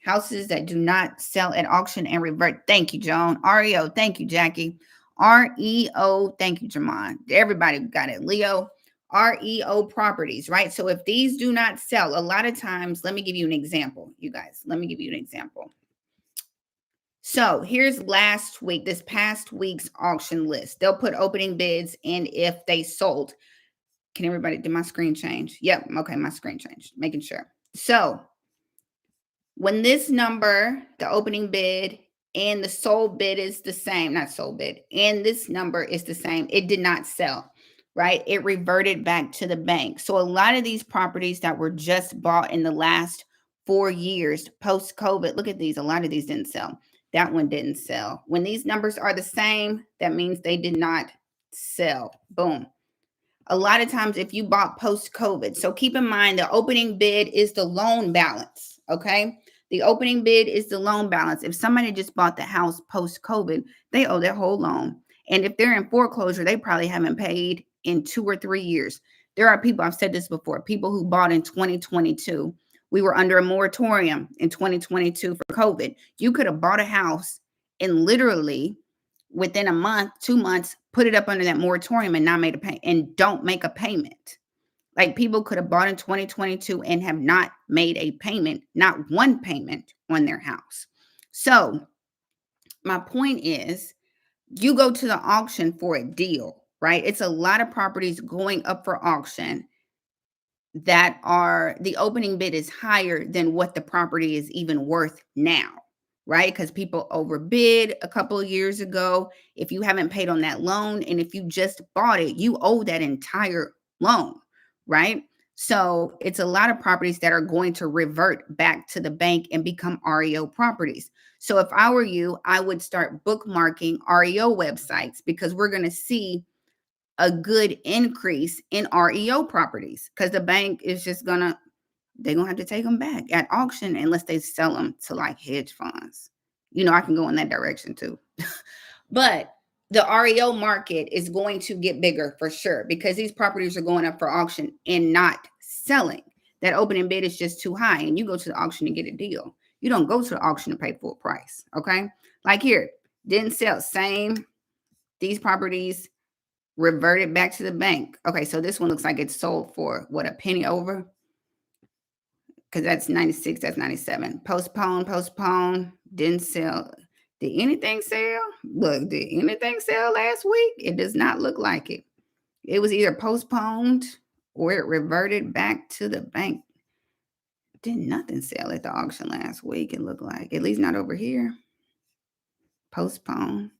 Houses that do not sell at auction and revert. Thank you, Joan. REO. Thank you, Jackie. REO. Thank you, Jamon. Everybody got it. Leo. REO properties, right? So if these do not sell, a lot of times, let me give you an example, you guys. Let me give you an example. So here's this past week's auction list. They'll put opening bids and if they sold. Can everybody, did my screen change? Yep. Okay, my screen changed. Making sure. So when this number, the opening bid and the sold bid is the same, not sold bid, and this number is the same, it did not sell, right? It reverted back to the bank. So a lot of these properties that were just bought in the last 4 years post-COVID, look at these, a lot of these didn't sell. That one didn't sell. When these numbers are the same, that means they did not sell. Boom. A lot of times if you bought post-COVID, so keep in mind the opening bid is the loan balance, okay? The opening bid is the loan balance. If somebody just bought the house post-COVID, they owe their whole loan. And if they're in foreclosure, they probably haven't paid in 2 or 3 years. There are people, I've said this before, people who bought in 2022. We were under a moratorium in 2022 for COVID. You could have bought a house and literally within a month, 2 months, put it up under that moratorium and not made a payment and don't make a payment. Like people could have bought in 2022 and have not made a payment, not one payment on their house. So my point is you go to the auction for a deal, right? It's a lot of properties going up for auction that are, the opening bid is higher than what the property is even worth now, right? Because people overbid a couple of years ago. If you haven't paid on that loan and if you just bought it, you owe that entire loan, right? So it's a lot of properties that are going to revert back to the bank and become REO properties. So if I were you, I would start bookmarking REO websites because we're going to see a good increase in REO properties because the bank is just they're going to have to take them back at auction unless they sell them to like hedge funds. I can go in that direction too. But the REO market is going to get bigger for sure because these properties are going up for auction and not selling. That opening bid is just too high and you go to the auction and get a deal. You don't go to the auction to pay full price, okay? Like here, didn't sell, same. These properties reverted back to the bank. Okay, so this one looks like it's sold for, what, a penny over? Because that's 96, that's 97. Postpone, didn't sell. Did anything sell? Look, did anything sell last week? It does not look like it. It was either postponed or it reverted back to the bank. Did nothing sell at the auction last week, it looked like. At least not over here. Postpone.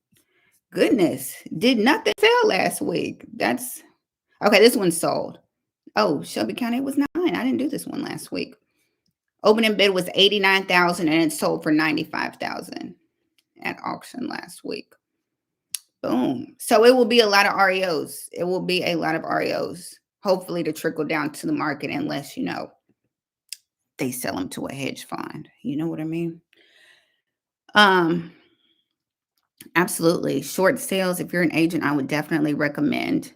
Goodness, did nothing sell last week. That's, okay, this one sold. Oh, Shelby County, it was 9. I didn't do this one last week. Opening bid was $89,000 and it sold for $95,000 at auction last week. Boom. So it will be a lot of REOs. It will be a lot of REOs, hopefully to trickle down to the market unless, they sell them to a hedge fund. You know what I mean? Absolutely. Short sales. If you're an agent, I would definitely recommend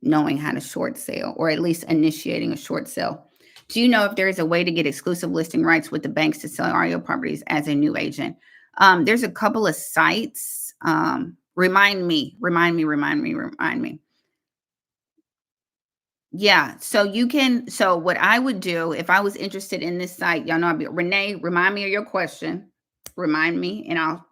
knowing how to short sale or at least initiating a short sale. Do you know if there is a way to get exclusive listing rights with the banks to sell REO properties as a new agent? There's a couple of sites. Remind me. Yeah. So what I would do if I was interested in this site, y'all know, Renee, remind me of your question. Remind me and I'll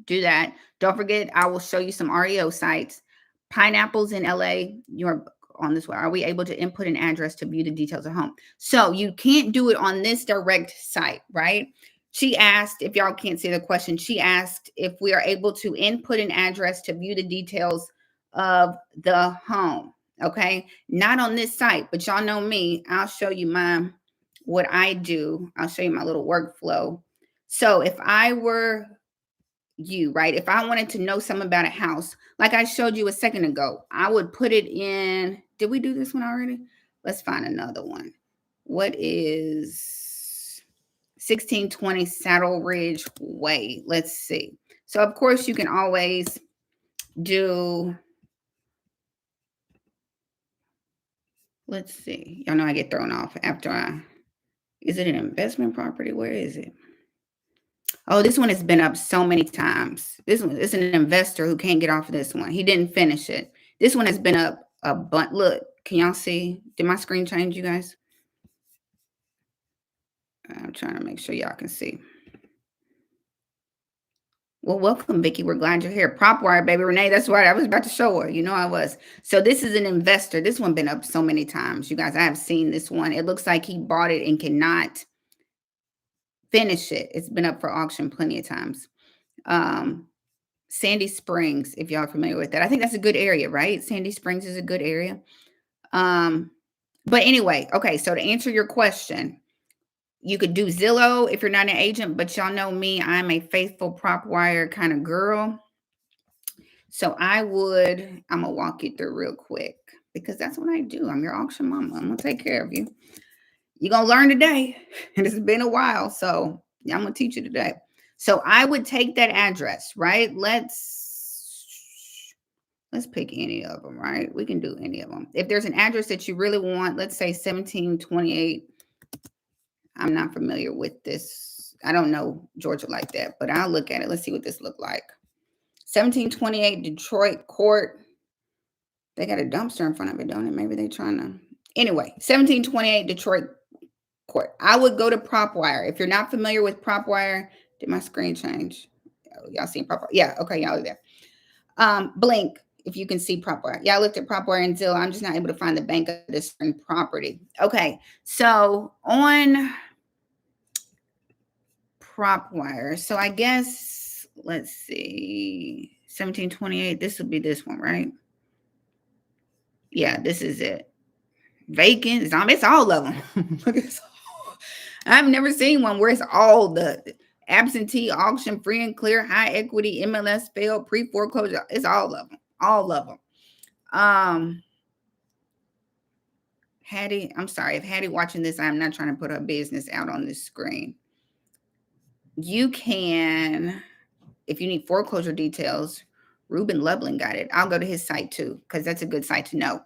do that. Don't forget, I will show you some REO sites. Pineapples in LA, you're on this way. Are we able to input an address to view the details of home? So you can't do it on this direct site, right? She asked, if y'all can't see the question, she asked if we are able to input an address to view the details of the home. Okay. Not on this site, but y'all know me. I'll show you what I do. I'll show you my little workflow. So if I were you, right? If I wanted to know something about a house, like I showed you a second ago, I would put it in. Did we do this one already? Let's find another one. What is 1620 Saddle Ridge Way? Let's see. So of course you can always do, let's see. Y'all know I get thrown off after is it an investment property? Where is it? Oh, this one has been up so many times. This one is an investor who can't get off of this one. He didn't finish it. This one has been up a bunch. Look, can y'all see? Did my screen change, you guys? I'm trying to make sure y'all can see. Well, welcome, Vicky. We're glad you're here. Prop wire, baby. Renee, that's right. I was about to show her. You know I was. So this is an investor. This one been up so many times. You guys, I have seen this one. It looks like he bought it and cannot finish it. It's been up for auction plenty of times. Sandy Springs, if y'all are familiar with that. I think that's a good area, right? Sandy Springs is a good area. But anyway, okay, so to answer your question, you could do Zillow if you're not an agent, but y'all know me, I'm a faithful prop wire kind of girl. So I'm gonna walk you through real quick because that's what I do. I'm your auction mama. I'm gonna take care of you. You're gonna learn today. And it's been a while, so I'm gonna teach you today. So I would take that address, right? Let's pick any of them, right? We can do any of them. If there's an address that you really want, let's say 1728. I'm not familiar with this. I don't know Georgia like that, but I'll look at it. Let's see what this look like. 1728 Detroit Court. They got a dumpster in front of it, don't it? Maybe they're trying to. Anyway, 1728 Detroit Court. I would go to PropWire. If you're not familiar with PropWire, did my screen change? Oh, y'all seen PropWire? Yeah, okay, y'all are there. Blink if you can see PropWire. Yeah, I looked at PropWire and Zillow. I'm just not able to find the bank of this property. Okay, so on PropWire, so I guess let's see, 1728. This would be this one, right? Yeah, this is it. Vacant. It's all of them. Look at this. I've never seen one where it's all the absentee, auction, free and clear, high equity, MLS failed, pre-foreclosure. It's all of them. All of them. Hattie, I'm sorry. If Hattie watching this, I'm not trying to put her business out on this screen. You can, if you need foreclosure details, Ruben Lublin got it. I'll go to his site too, because that's a good site to know.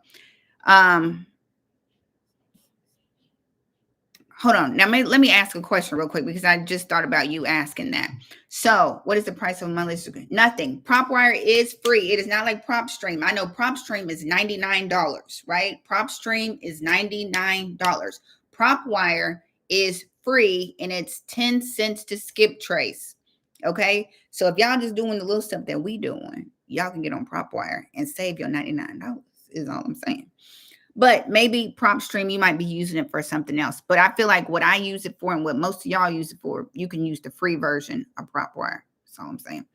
Hold on. Now, let me ask a question real quick because I just thought about you asking that. So what is the price of my list? Nothing. PropWire is free. It is not like PropStream. I know PropStream is $99, right? PropStream is $99. PropWire is free and it's 10 cents to skip trace. Okay. So if y'all just doing the little stuff that we doing, y'all can get on PropWire and save your $99 is all I'm saying. But maybe PropStream, you might be using it for something else. But I feel like what I use it for and what most of y'all use it for, you can use the free version of PropWire. That's all I'm saying.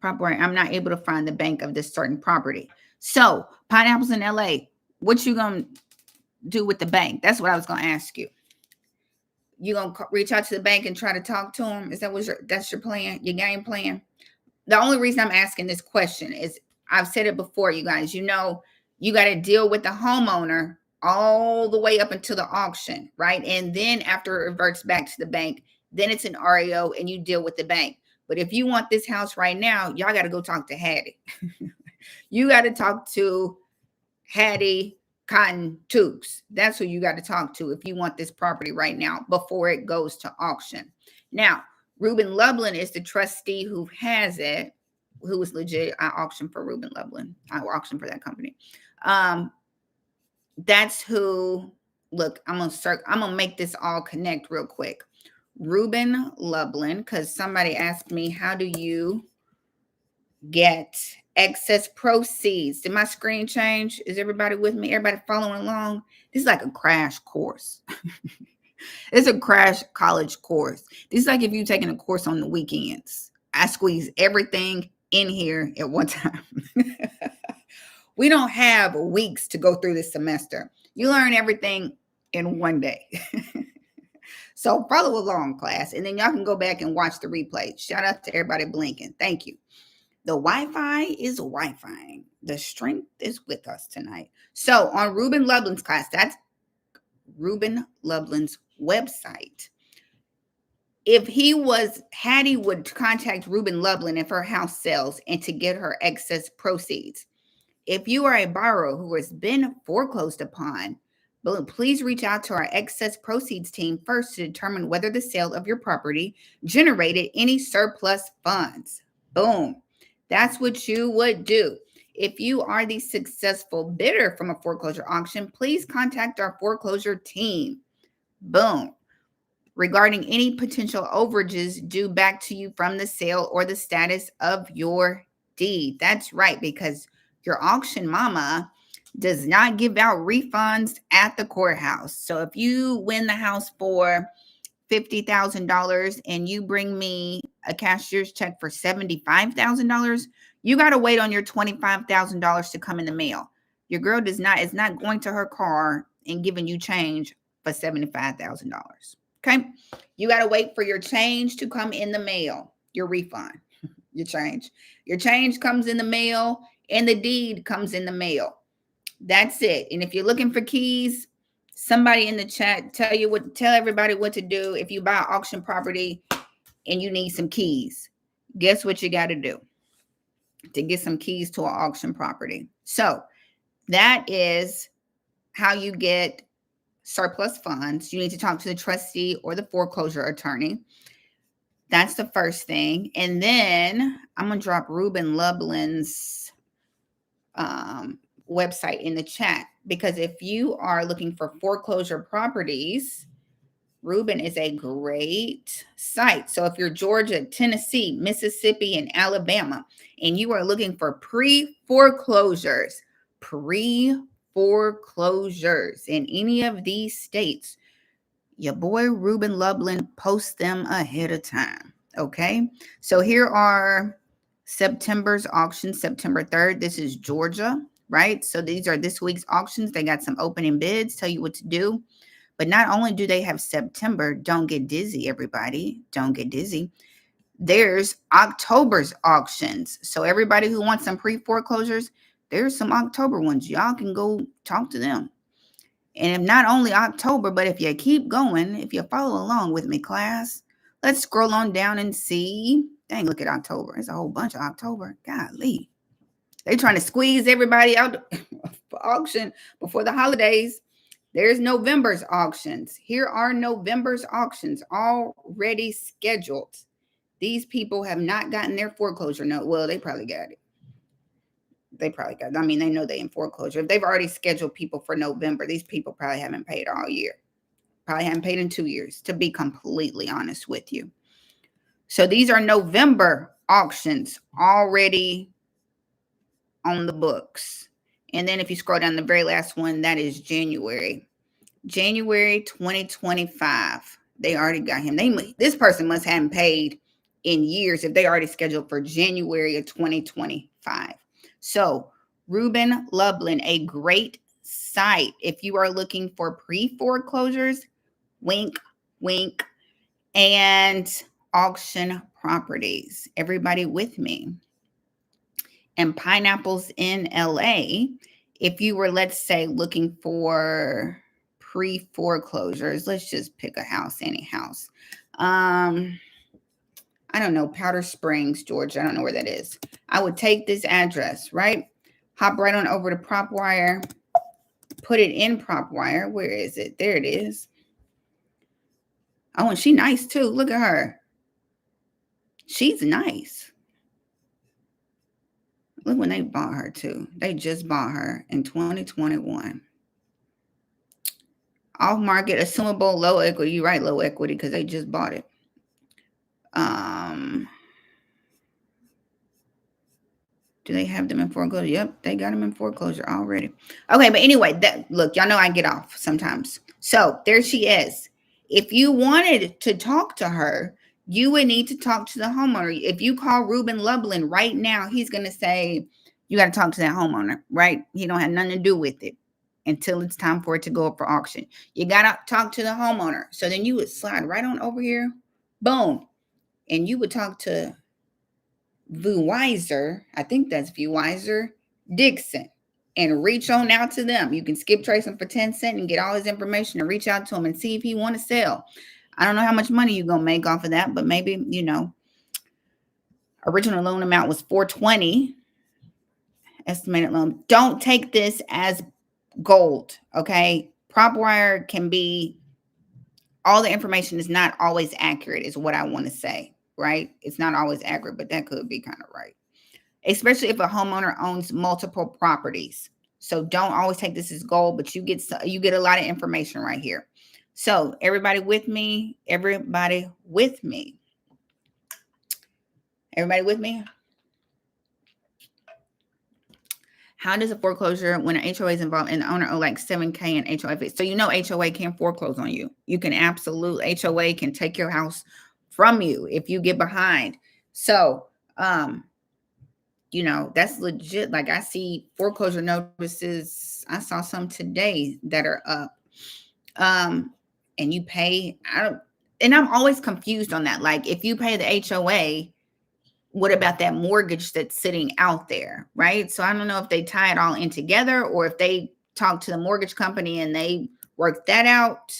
PropWire, I'm not able to find the bank of this certain property. So Pineapples in LA, what you going to do with the bank? That's what I was going to ask you. You going to reach out to the bank and try to talk to them? Is that that's your plan, your game plan? The only reason I'm asking this question is I've said it before, you guys, you know, you got to deal with the homeowner all the way up until the auction, right? And then after it reverts back to the bank, then it's an REO and you deal with the bank. But if you want this house right now, y'all got to go talk to Hattie. You got to talk to Hattie Cotton Tukes. That's who you got to talk to if you want this property right now before it goes to auction. Now, Ruben Lublin is the trustee who has it, who was legit. I auctioned for Ruben Lublin. I auctioned for that company. That's who, look, I'm gonna make this all connect real quick. Ruben Lublin, because somebody asked me, how do you get excess proceeds? Did my screen change? Is everybody with me? Everybody following along? This is like a crash course. It's a crash college course. This is like if you're taking a course on the weekends. I squeeze everything in here at one time. We don't have weeks to go through this semester. You learn everything in one day. So follow along, class, and then y'all can go back and watch the replay. Shout out to everybody blinking. Thank you. The Wi-Fi is Wi-Fi. The strength is with us tonight. So on Ruben Lublin's class, that's Ruben Lublin's website. If Hattie would contact Ruben Lublin if her house sells and to get her excess proceeds. If you are a borrower who has been foreclosed upon, please reach out to our excess proceeds team first to determine whether the sale of your property generated any surplus funds. Boom. That's what you would do. If you are the successful bidder from a foreclosure auction, please contact our foreclosure team. Boom. Regarding any potential overages due back to you from the sale or the status of your deed. That's right, because your auction mama does not give out refunds at the courthouse. So if you win the house for $50,000 and you bring me a cashier's check for $75,000, you got to wait on your $25,000 to come in the mail. Your girl is not going to her car and giving you change for $75,000. Okay? You got to wait for your change to come in the mail, your refund, your change. Your change comes in the mail and the deed comes in the mail. That's it. And if you're looking for keys, somebody in the chat tell everybody what to do if you buy auction property and you need some keys. Guess what you got to do to get some keys to an auction property? So that is how you get surplus funds. You need to talk to the trustee or the foreclosure attorney. That's the first thing. And then I'm going to drop Ruben Lublin's website in the chat, because if you are looking for foreclosure properties, Ruben is a great site. So if you're Georgia, Tennessee, Mississippi, and Alabama, and you are looking for pre-foreclosures in any of these states, your boy Ruben Lublin posts them ahead of time. Okay, so here are September's auctions, September 3rd. This is Georgia, right? So these are this week's auctions. They got some opening bids, tell you what to do. But not only do they have September, don't get dizzy, everybody. Don't get dizzy. There's October's auctions. So everybody who wants some pre-foreclosures, there's some October ones. Y'all can go talk to them. And if not only October, but if you keep going, if you follow along with me, class, let's scroll on down and see. Dang, look at October. There's a whole bunch of October. Golly. They're trying to squeeze everybody out for auction before the holidays. There's November's auctions. Here are November's auctions already scheduled. These people have not gotten their foreclosure note. Well, they probably got it. I mean, they know they in foreclosure. If they've already scheduled people for November, these people probably haven't paid all year. Probably haven't paid in 2 years, to be completely honest with you. So these are November auctions already on the books. And then if you scroll down the very last one, that is January 2025. They already got him. This person must haven't paid in years if they already scheduled for January of 2025. So Ruben Lublin, a great site if you are looking for pre-foreclosures, wink, wink, and auction properties. Everybody with me? And Pineapples in LA, if you were, let's say, looking for pre-foreclosures, let's just pick a house, any house. I don't know, Powder Springs, Georgia. I don't know where that is. I would take this address, right? Hop right on over to PropWire, put it in PropWire. Where is it? There it is. Oh, and she's nice too. Look at her. She's nice. Look when they bought her too. They just bought her in 2021. Off market, assumable, low equity. You're right, low equity, because they just bought it. Do they have them in foreclosure? Yep, they got them in foreclosure already. Okay, but anyway, look, y'all know I get off sometimes. So there she is. If you wanted to talk to her, you would need to talk to the homeowner. If you call Ruben Lublin right now, he's going to say, you got to talk to that homeowner, right? He don't have nothing to do with it until it's time for it to go up for auction. You got to talk to the homeowner. So then you would slide right on over here, boom, and you would talk to Weiser, I think that's Weiser Dixon, and reach on out to them. You can skip trace him for 10 cents and get all his information and reach out to him and see if he want to sell. I don't know how much money you're going to make off of that, but maybe, original loan amount was 420, estimated loan. Don't take this as gold, okay? Prop wire can be, all the information is not always accurate, is what I want to say, right? It's not always accurate, but that could be kind of right, especially if a homeowner owns multiple properties. So don't always take this as gold, but you get a lot of information right here. So everybody with me? Everybody with me? Everybody with me? How does a foreclosure when an HOA is involved and the owner owe like $7,000 in HOA fee? So HOA can foreclose on you. You can absolutely, HOA can take your house from you if you get behind. So that's legit. Like I see foreclosure notices. I saw some today that are up. And you pay, and I'm always confused on that. Like if you pay the HOA, what about that mortgage that's sitting out there, right? So I don't know if they tie it all in together or if they talk to the mortgage company and they work that out.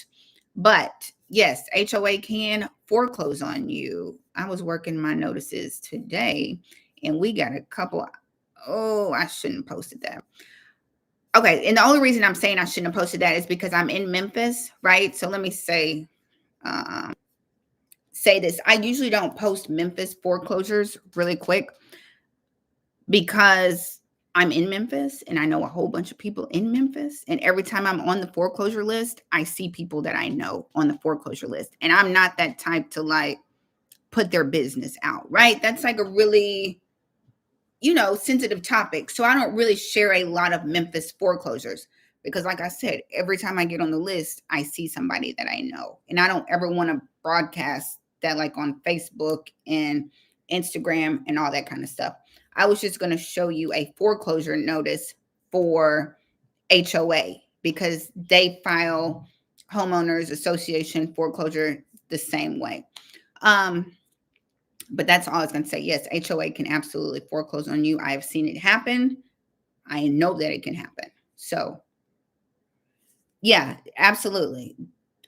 But yes, HOA can foreclose on you. I was working my notices today and we got a couple. Oh, I shouldn't have posted that. Okay. And the only reason I'm saying I shouldn't have posted that is because I'm in Memphis, right? So let me say this. I usually don't post Memphis foreclosures really quick because I'm in Memphis and I know a whole bunch of people in Memphis. And every time I'm on the foreclosure list, I see people that I know on the foreclosure list. And I'm not that type to like put their business out, right? That's like a really, sensitive topic. So I don't really share a lot of Memphis foreclosures because like I said, every time I get on the list, I see somebody that I know. And I don't ever want to broadcast that like on Facebook and Instagram and all that kind of stuff. I was just going to show you a foreclosure notice for HOA because they file homeowners association foreclosure the same way. But that's all I was going to say. Yes, HOA can absolutely foreclose on you. I have seen it happen. I know that it can happen. So, yeah, absolutely.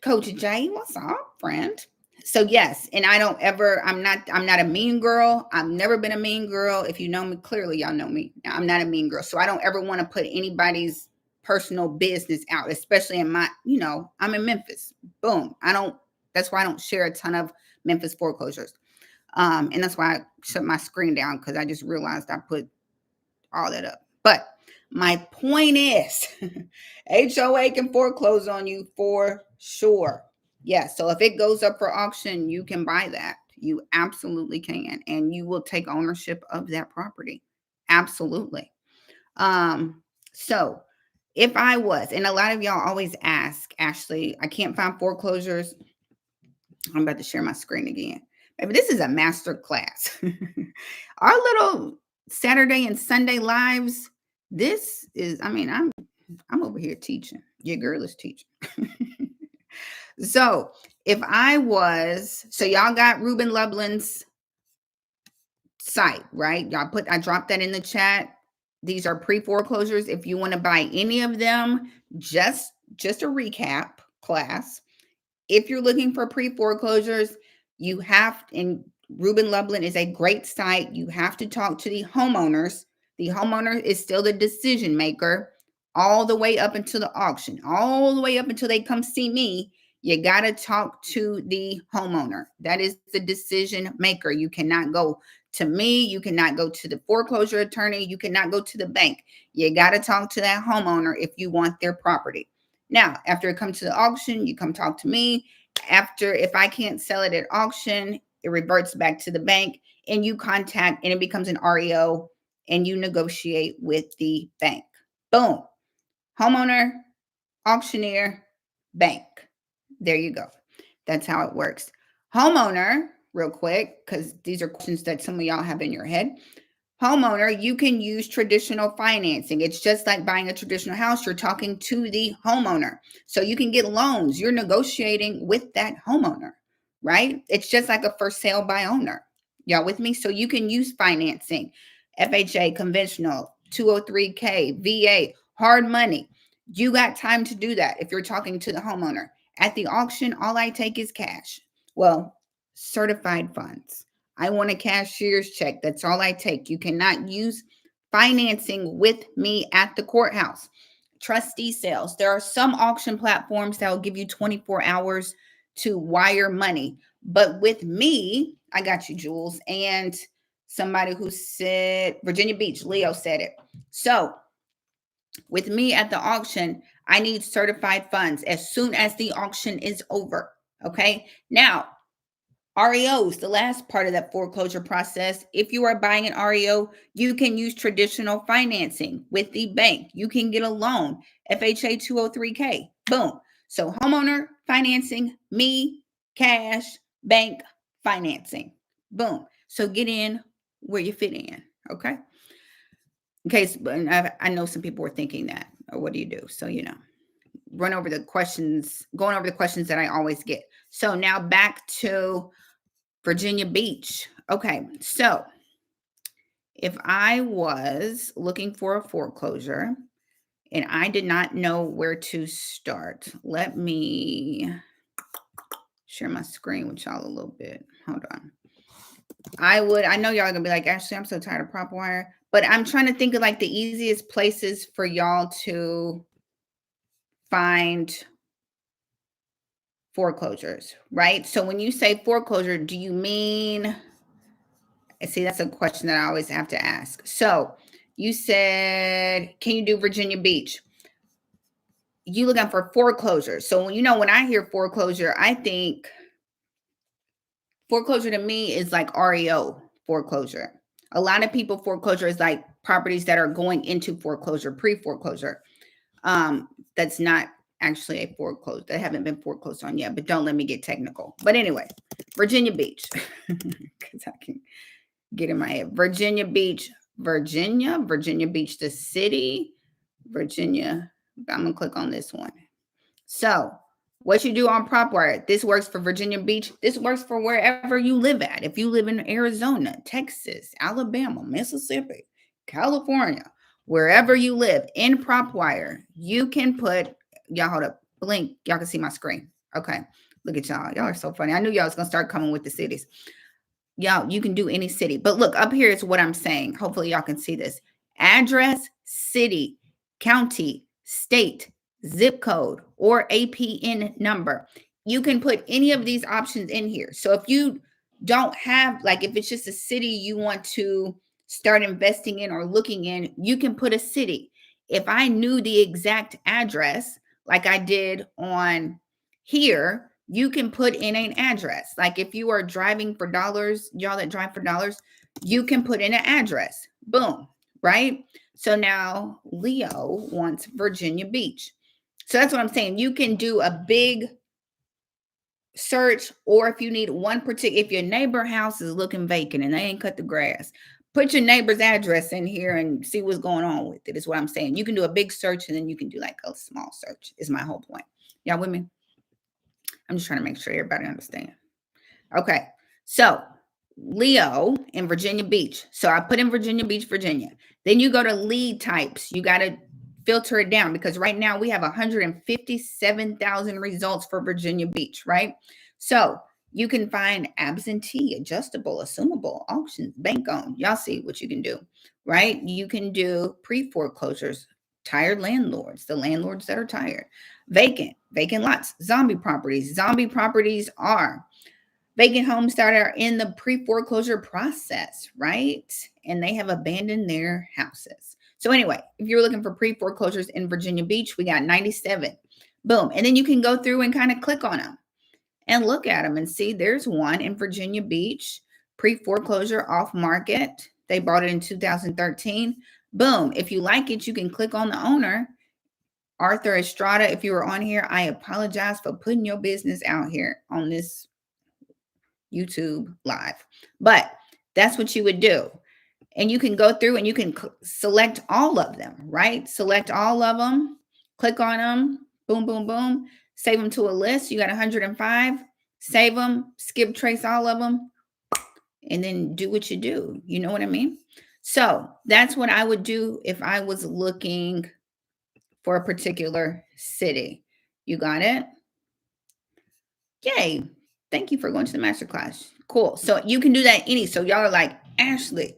Coach Jay, what's up, friend? So yes, and I'm not a mean girl. I've never been a mean girl. If you know me, clearly y'all know me. I'm not a mean girl. So I don't ever want to put anybody's personal business out, especially in my, I'm in Memphis. Boom. That's why I don't share a ton of Memphis foreclosures. And that's why I shut my screen down because I just realized I put all that up. But my point is HOA can foreclose on you for sure. Yeah. So if it goes up for auction, you can buy that. You absolutely can. And you will take ownership of that property. Absolutely. So if I was, and a lot of y'all always ask, Ashley, I can't find foreclosures. I'm about to share my screen again. Maybe this is a master class. Our little Saturday and Sunday lives. This is, I'm over here teaching. Your girl is teaching. So so y'all got Ruben Lublin's site, right? I dropped that in the chat. These are pre-foreclosures. If you want to buy any of them, just a recap class. If you're looking for pre-foreclosures, and Ruben Lublin is a great site. You have to talk to the homeowners. The homeowner is still the decision maker all the way up until the auction, all the way up until they come see me. You got to talk to the homeowner. That is the decision maker. You cannot go to me. You cannot go to the foreclosure attorney. You cannot go to the bank. You got to talk to that homeowner if you want their property. Now, after it comes to the auction, you come talk to me. If I can't sell it at auction, it reverts back to the bank and you contact and it becomes an REO and you negotiate with the bank. Boom. Homeowner, auctioneer, bank. There you go. That's how it works. Homeowner, real quick, because these are questions that some of y'all have in your head. Homeowner, you can use traditional financing. It's just like buying a traditional house. You're talking to the homeowner. So you can get loans. You're negotiating with that homeowner, right? It's just like a for sale by owner. Y'all with me? So you can use financing, FHA, conventional, 203K, VA, hard money. You got time to do that if you're talking to the homeowner. At the auction, all I take is cash. Well, certified funds. I want a cashier's check. That's all I take. You cannot use financing with me at the courthouse. Trustee sales. There are some auction platforms that will give you 24 hours to wire money. But with me, I got you, Jules, and somebody who said, Virginia Beach, Leo said it. So with me at the auction, I need certified funds as soon as the auction is over. Okay. Now, REOs, the last part of that foreclosure process. If you are buying an REO, you can use traditional financing with the bank. You can get a loan, FHA 203K. Boom. So homeowner financing, me, cash, bank financing. Boom. So get in where you fit in. Okay. In case I know some people were thinking that, or what do you do? So, going over the questions that I always get. So now back to Virginia Beach. Okay, so if I was looking for a foreclosure and I did not know where to start, let me share my screen with y'all a little bit. Hold on. I know y'all are gonna be like, Ashley, I'm so tired of prop wire, but I'm trying to think of like the easiest places for y'all to find foreclosures, right? So when you say foreclosure, do you mean, see, that's a question that I always have to ask. So you said, can you do Virginia Beach? You looking for foreclosures. So when I hear foreclosure, I think foreclosure to me is like REO foreclosure. A lot of people foreclosure is like properties that are going into foreclosure, pre-foreclosure. That's not actually a foreclosure. They haven't been foreclosed on yet, but don't let me get technical. But anyway, Virginia Beach, because I can get in my head. Virginia Beach, the city, Virginia. I'm going to click on this one. So what you do on PropWire, this works for Virginia Beach. This works for wherever you live at. If you live in Arizona, Texas, Alabama, Mississippi, California, wherever you live in PropWire, you can put, y'all hold up, blink. Y'all can see my screen. Okay. Look at y'all. Y'all are so funny. I knew y'all was going to start coming with the cities. Y'all, you can do any city. But look, up here is what I'm saying. Hopefully y'all can see this. Address, city, county, state, zip code, or APN number. You can put any of these options in here. So if you don't have, like if it's just a city you want to start investing in or looking in, you can put a city. If I knew the exact address, like I did on here, you can put in an address. Like if you are driving for dollars, y'all that drive for dollars, you can put in an address. Boom, right? So now Leo wants Virginia Beach. So that's what I'm saying. You can do a big search, or if you need one particular, if your neighbor house is looking vacant and they ain't cut the grass, put your neighbor's address in here and see what's going on with it, is what I'm saying. You can do a big search and then you can do like a small search, is my whole point. Y'all with me? I'm just trying to make sure everybody understands. Okay, so Leo in Virginia Beach. So I put in Virginia Beach, Virginia. Then you go to lead types. You got to filter it down because right now we have 157,000 results for Virginia Beach, right? So you can find absentee, adjustable, assumable, auctions, bank owned. Y'all see what you can do, right? You can do pre-foreclosures, tired landlords, the landlords that are tired, vacant lots, zombie properties. Zombie properties are vacant homes that are in the pre-foreclosure process, right? And they have abandoned their houses. So anyway, if you're looking for pre-foreclosures in Virginia Beach, we got 97. Boom. And then you can go through and kind of click on them and look at them and see there's one in Virginia Beach, pre-foreclosure off market. They bought it in 2013. Boom. If you like it, you can click on the owner, Arthur Estrada, if you were on here, I apologize for putting your business out here on this YouTube live. But that's what you would do. And you can go through and you can select all of them, right? Select all of them, click on them, boom, boom, boom, save them to a list. You got 105, save them, skip trace all of them, and then do what you do. You know what I mean? So that's what I would do if I was looking for a particular city. You got it? Yay. Thank you for going to the masterclass. Cool. So you can do that so y'all are like, Ashley,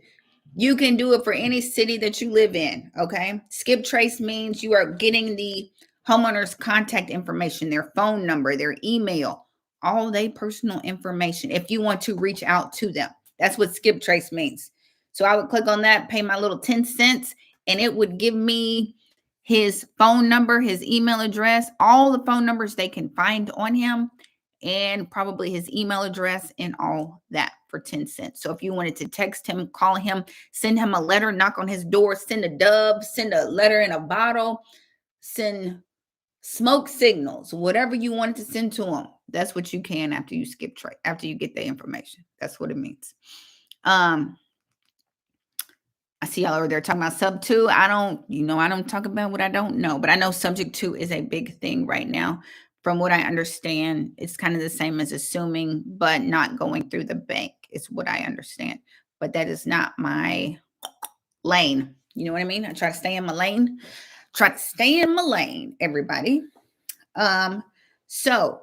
you can do it for any city that you live in, okay? Skip trace means you are getting the homeowner's contact information, their phone number, their email, all their personal information if you want to reach out to them. That's what skip trace means. So I would click on that, pay my little 10 cents, and it would give me his phone number, his email address, all the phone numbers they can find on him, and probably his email address and all that for 10 cents. So if you wanted to text him, call him, send him a letter, knock on his door, send a dove, send a letter in a bottle, send smoke signals, whatever you wanted to send to him, that's what you can after you skip trace, after you get the information. That's what it means. I see y'all over there talking about sub 2. I don't talk about what I don't know, but I know subject to is a big thing right now. From what I understand, it's kind of the same as assuming, but not going through the bank is what I understand. But that is not my lane. You know what I mean? I try to stay in my lane. Everybody. So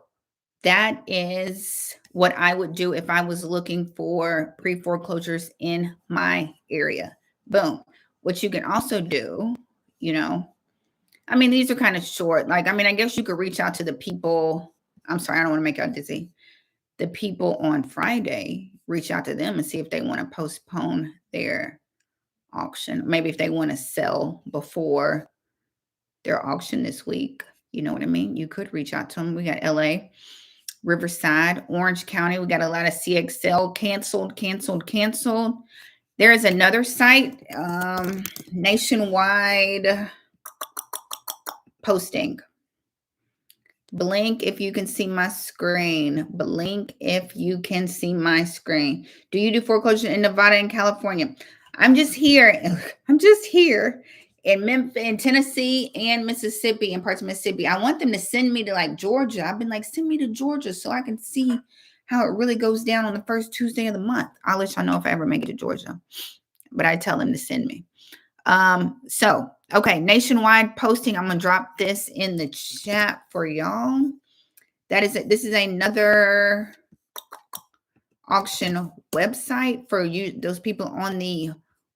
that is what I would do if I was looking for pre-foreclosures in my area. Boom. What you can also do, these are kind of short. I guess you could reach out to the people. I'm sorry, I don't want to make y'all dizzy. The people on Friday, reach out to them and see if they want to postpone their auction. Maybe if they want to sell before their auction this week. You know what I mean? You could reach out to them. We got LA, Riverside, Orange County. We got a lot of CXL canceled. There is another site, nationwide posting. Blink if you can see my screen. Blink if you can see my screen. Do you do foreclosure in Nevada and California? I'm just here in Memphis, in Tennessee and Mississippi and parts of Mississippi. I want them to send me to Georgia. I've been send me to Georgia so I can see how it really goes down on the first Tuesday of the month. I'll let y'all know if I ever make it to Georgia, but I tell them to send me. Okay, nationwide posting. I'm gonna drop this in the chat for y'all. That is it. This is another auction website for you, those people on the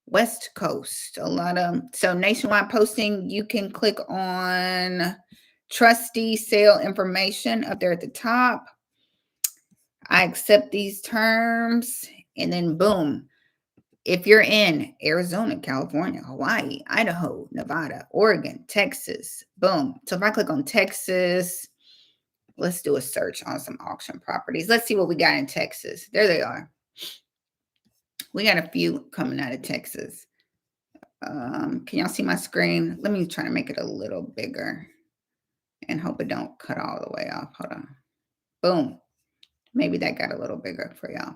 West Coast. So nationwide posting, you can click on trustee sale information up there at the top. I accept these terms, and then boom. If you're in Arizona, California, Hawaii, Idaho, Nevada, Oregon, Texas, boom. So if I click on Texas, let's do a search on some auction properties. Let's see what we got in Texas. There they are. We got a few coming out of Texas. Can y'all see my screen? Let me try to make it a little bigger and hope it don't cut all the way off. Hold on. Boom. Maybe that got a little bigger for y'all.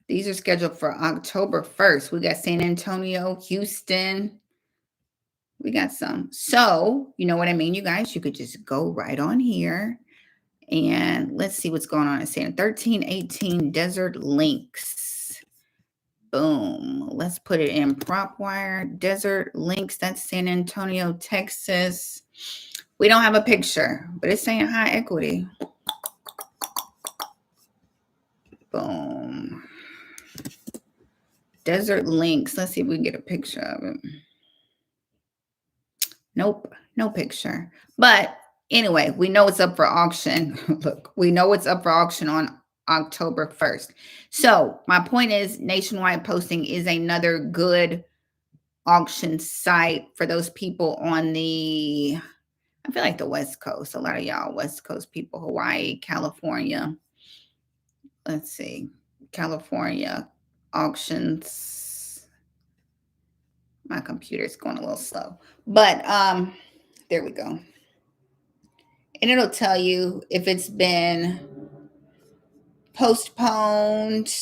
These are scheduled for October 1st. We got San Antonio, Houston. We got some. So, you know what I mean, you guys? You could just go right on here. And let's see what's going on in San 1318 Desert Links. Boom. Let's put it in PropWire. Desert Links. That's San Antonio, Texas. We don't have a picture, but it's saying high equity. Boom. Desert Links. Let's see if we can get a picture of it. Nope, no picture. But anyway, we know it's up for auction. Look, we know it's up for auction on October 1st. So my point is nationwide posting is another good auction site for those people on the, I feel like the West Coast. A lot of y'all West Coast people, Hawaii, California. Let's see, California auctions. My computer's going a little slow, but there we go. And it'll tell you if it's been postponed.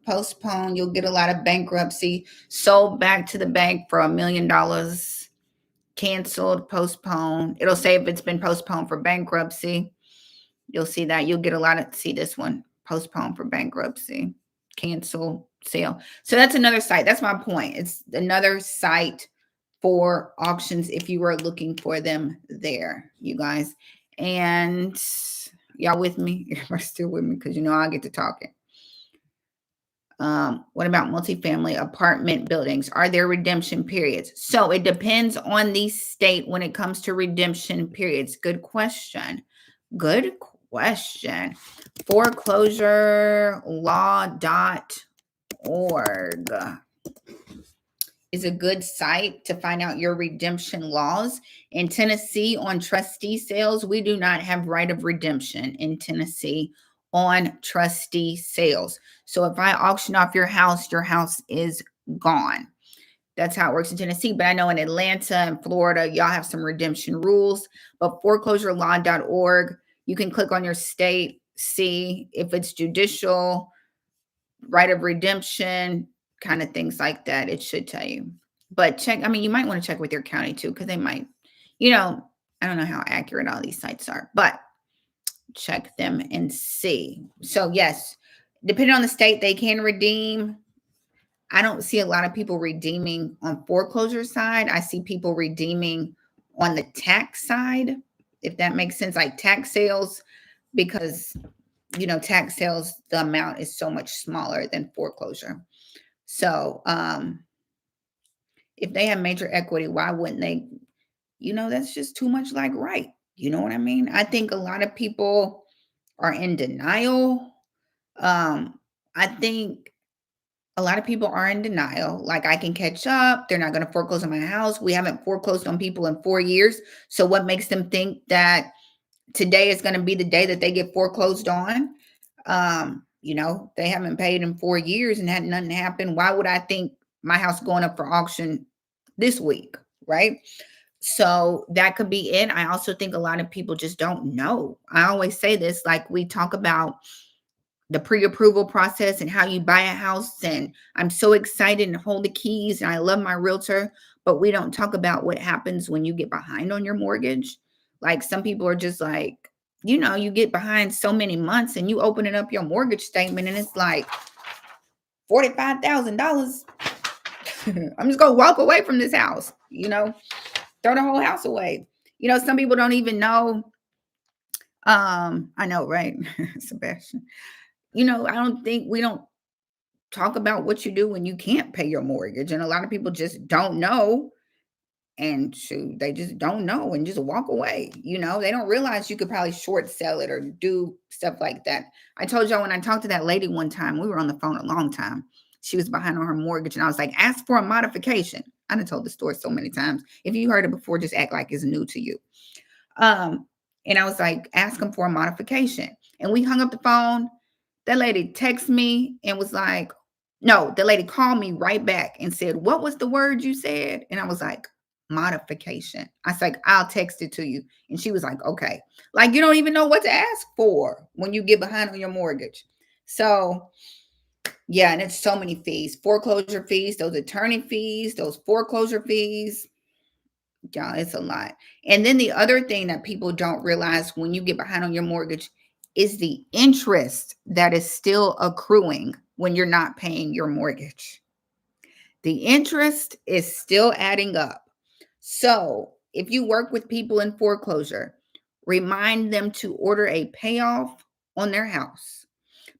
You'll get a lot of bankruptcy. Sold back to the bank for $1 million. Canceled, postponed. It'll say if it's been postponed for bankruptcy. You'll see that. You'll get a lot of, see this one, postponed for bankruptcy, cancel, sale. So that's another site. That's my point. It's another site for auctions if you were looking for them there, you guys. And y'all with me? You're still with me because you know I get to talking. What about multifamily apartment buildings? Are there redemption periods? So it depends on the state when it comes to redemption periods. Good question. Good question. Foreclosurelaw.org is a good site to find out your redemption laws. In Tennessee, on trustee sales, we do not have right of redemption in Tennessee on trustee sales. So if I auction off your house is gone. That's how it works in Tennessee. But I know in Atlanta and Florida, y'all have some redemption rules. But foreclosurelaw.org, you can click on your state, see if it's judicial, right of redemption, kind of things like that. It should tell you. But check, I mean, you might want to check with your county too, because they might, you know, I don't know how accurate all these sites are, but check them and see. So yes, depending on the state, they can redeem. I don't see a lot of people redeeming on foreclosure side. I see people redeeming on the tax side, if that makes sense, like tax sales, because, you know, tax sales, the amount is so much smaller than foreclosure. So if they have major equity, why wouldn't they? You know, that's just too much like right. You know what I mean? I think a lot of people are in denial. I think a lot of people are in denial. Like, I can catch up. They're not going to foreclose on my house. We haven't foreclosed on people in 4 years. So what makes them think that today is going to be the day that they get foreclosed on? You know, they haven't paid in 4 years and had nothing happen. Why would I think my house going up for auction this week? Right. So that could be it. I also think a lot of people just don't know. I always say this, like, we talk about the pre-approval process and how you buy a house, and I'm so excited and hold the keys and I love my realtor, but we don't talk about what happens when you get behind on your mortgage. Like, some people are just like, you know, you get behind so many months and you opening up your mortgage statement and it's like $45,000. I'm just gonna walk away from this house, you know, throw the whole house away. You know, some people don't even know. I know, right? Sebastian. You know, we don't talk about what you do when you can't pay your mortgage. And a lot of people just don't know. And shoot, they just don't know and just walk away. You know, they don't realize you could probably short sell it or do stuff like that. I told y'all when I talked to that lady one time, we were on the phone a long time. She was behind on her mortgage. And I was like, ask for a modification. I done told the story so many times. If you heard it before, just act like it's new to you. And I was like, ask them for a modification. And we hung up the phone. That lady texted me and was like, no, the lady called me right back and said, what was the word you said? And I was like, modification. I was like, I'll text it to you. And she was like, okay. Like, you don't even know what to ask for when you get behind on your mortgage. So yeah, and it's so many fees, foreclosure fees, those attorney fees, those foreclosure fees. Yeah, it's a lot. And then the other thing that people don't realize when you get behind on your mortgage is the interest that is still accruing when you're not paying your mortgage. The interest is still adding up. So if you work with people in foreclosure, remind them to order a payoff on their house,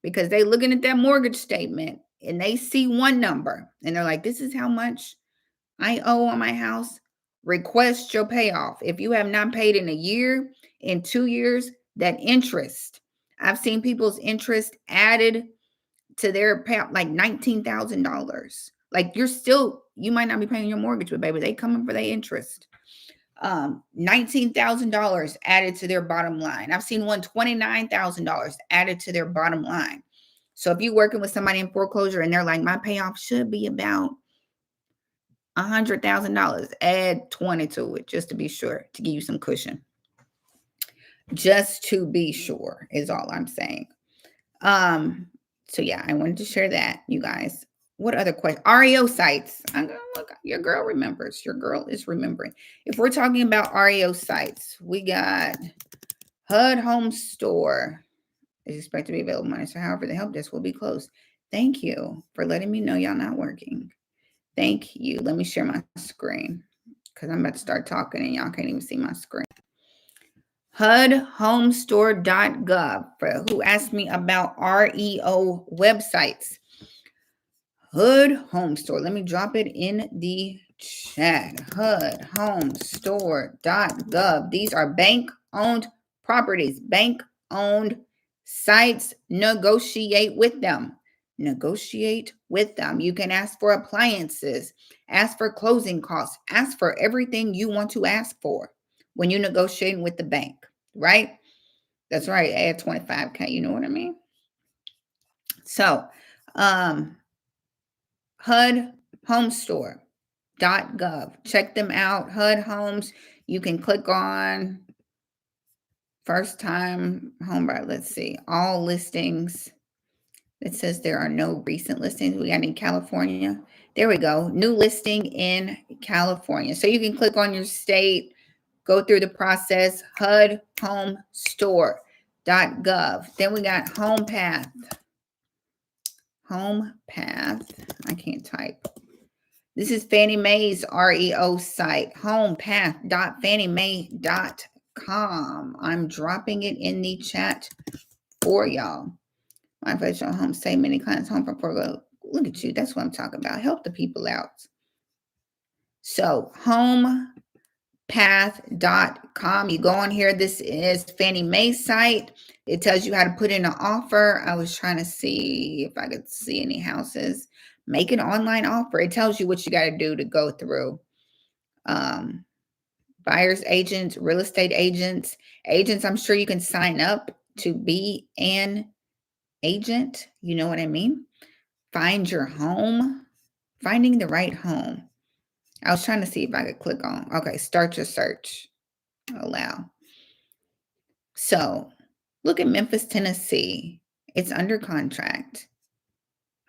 because they looking at that mortgage statement and they see one number and they're like, this is how much I owe on my house. Request your payoff. If you have not paid in a year, in 2 years, that interest, I've seen people's interest added to their payoff, like $19,000. Like, you might not be paying your mortgage, but baby, they coming for their interest. $19,000 added to their bottom line. I've seen one $29,000 added to their bottom line. So if you're working with somebody in foreclosure and they're like, my payoff should be about $100,000, add 20 to it just to be sure, to give you some cushion. just to be sure is all I'm saying. So yeah, I wanted to share that, you guys. What other question? REO sites. I'm gonna look. Your girl remembers. Your girl is remembering. If we're talking about REO sites, we got HUD Home Store is expected to be available Monday. So however, the help desk will be closed. Thank you for letting me know y'all not working. Thank you. Let me share my screen because I'm about to start talking and y'all can't even see my screen. HUDhomestore.gov for who asked me about REO websites. HUD Home Store. Let me drop it in the chat. HUDhomestore.gov. These are bank-owned properties, bank-owned sites. Negotiate with them. Negotiate with them. You can ask for appliances, ask for closing costs, ask for everything you want to ask for when you're negotiating with the bank, right? That's right. Add 25K. You know what I mean? So, HUDhomestore.gov. Check them out. HUD Homes. You can click on first time home buyer. Let's see. All listings. It says there are no recent listings. We got in California. There we go. New listing in California. So you can click on your state, go through the process. HUDhomestore.gov. Then we got HomePath. HomePath. I can't type. This is Fannie Mae's REO site, homepath.fanniemae.com. I'm dropping it in the chat for y'all. My professional home save many clients home from foreclosure. Look at you. That's what I'm talking about. Help the people out. So homepath.com. You go on here. This is Fannie Mae's site. It tells you how to put in an offer. I was trying to see if I could see any houses. Make an online offer. It tells you what you got to do to go through. Buyers agents, real estate agents. I'm sure you can sign up to be an agent. You know what I mean? Find your home. Finding the right home. I was trying to see if I could click on. Okay, start your search. Allow. So look at Memphis, Tennessee. It's under contract.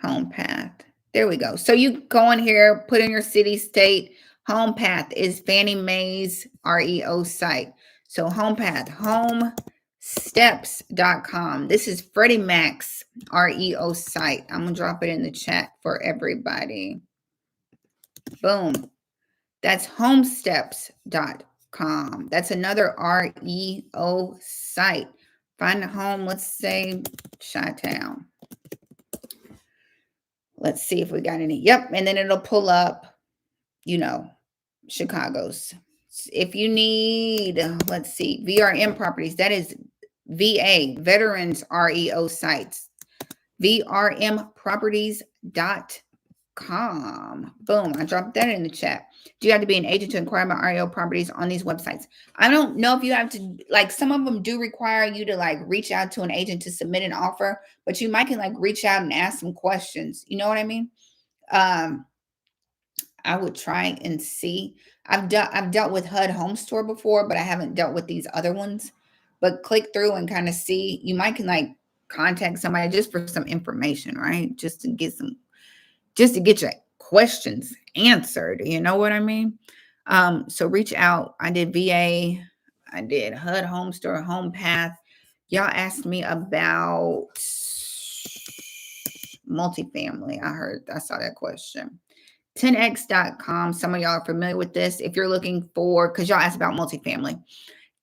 HomePath. There we go. So you go on here, put in your city, state. HomePath is Fannie Mae's REO site. So HomePath, homesteps.com. This is Freddie Mac's REO site. I'm going to drop it in the chat for everybody. Boom. That's homesteps.com. That's another REO site. Find a home, let's say Chi-Town. Let's see if we got any. Yep. And then it'll pull up, Chicago's. If you need, let's see, VRM properties, that is VA, Veterans REO sites, vrmproperties.com. Boom. I dropped that in the chat. Do you have to be an agent to inquire about REO properties on these websites? I don't know if you have to, some of them do require you to reach out to an agent to submit an offer, but you might can reach out and ask some questions. You know what I mean? I would try and see. I've dealt with HUD Home Store before, but I haven't dealt with these other ones. But click through and kind of see. You might can contact somebody just for some information, right? Just to get your questions answered. You know what I mean? So reach out. I did VA. I did HUD Home Store, HomePath. Y'all asked me about multifamily. I saw that question. 10x.com. Some of y'all are familiar with this. If you're looking for, because y'all asked about multifamily,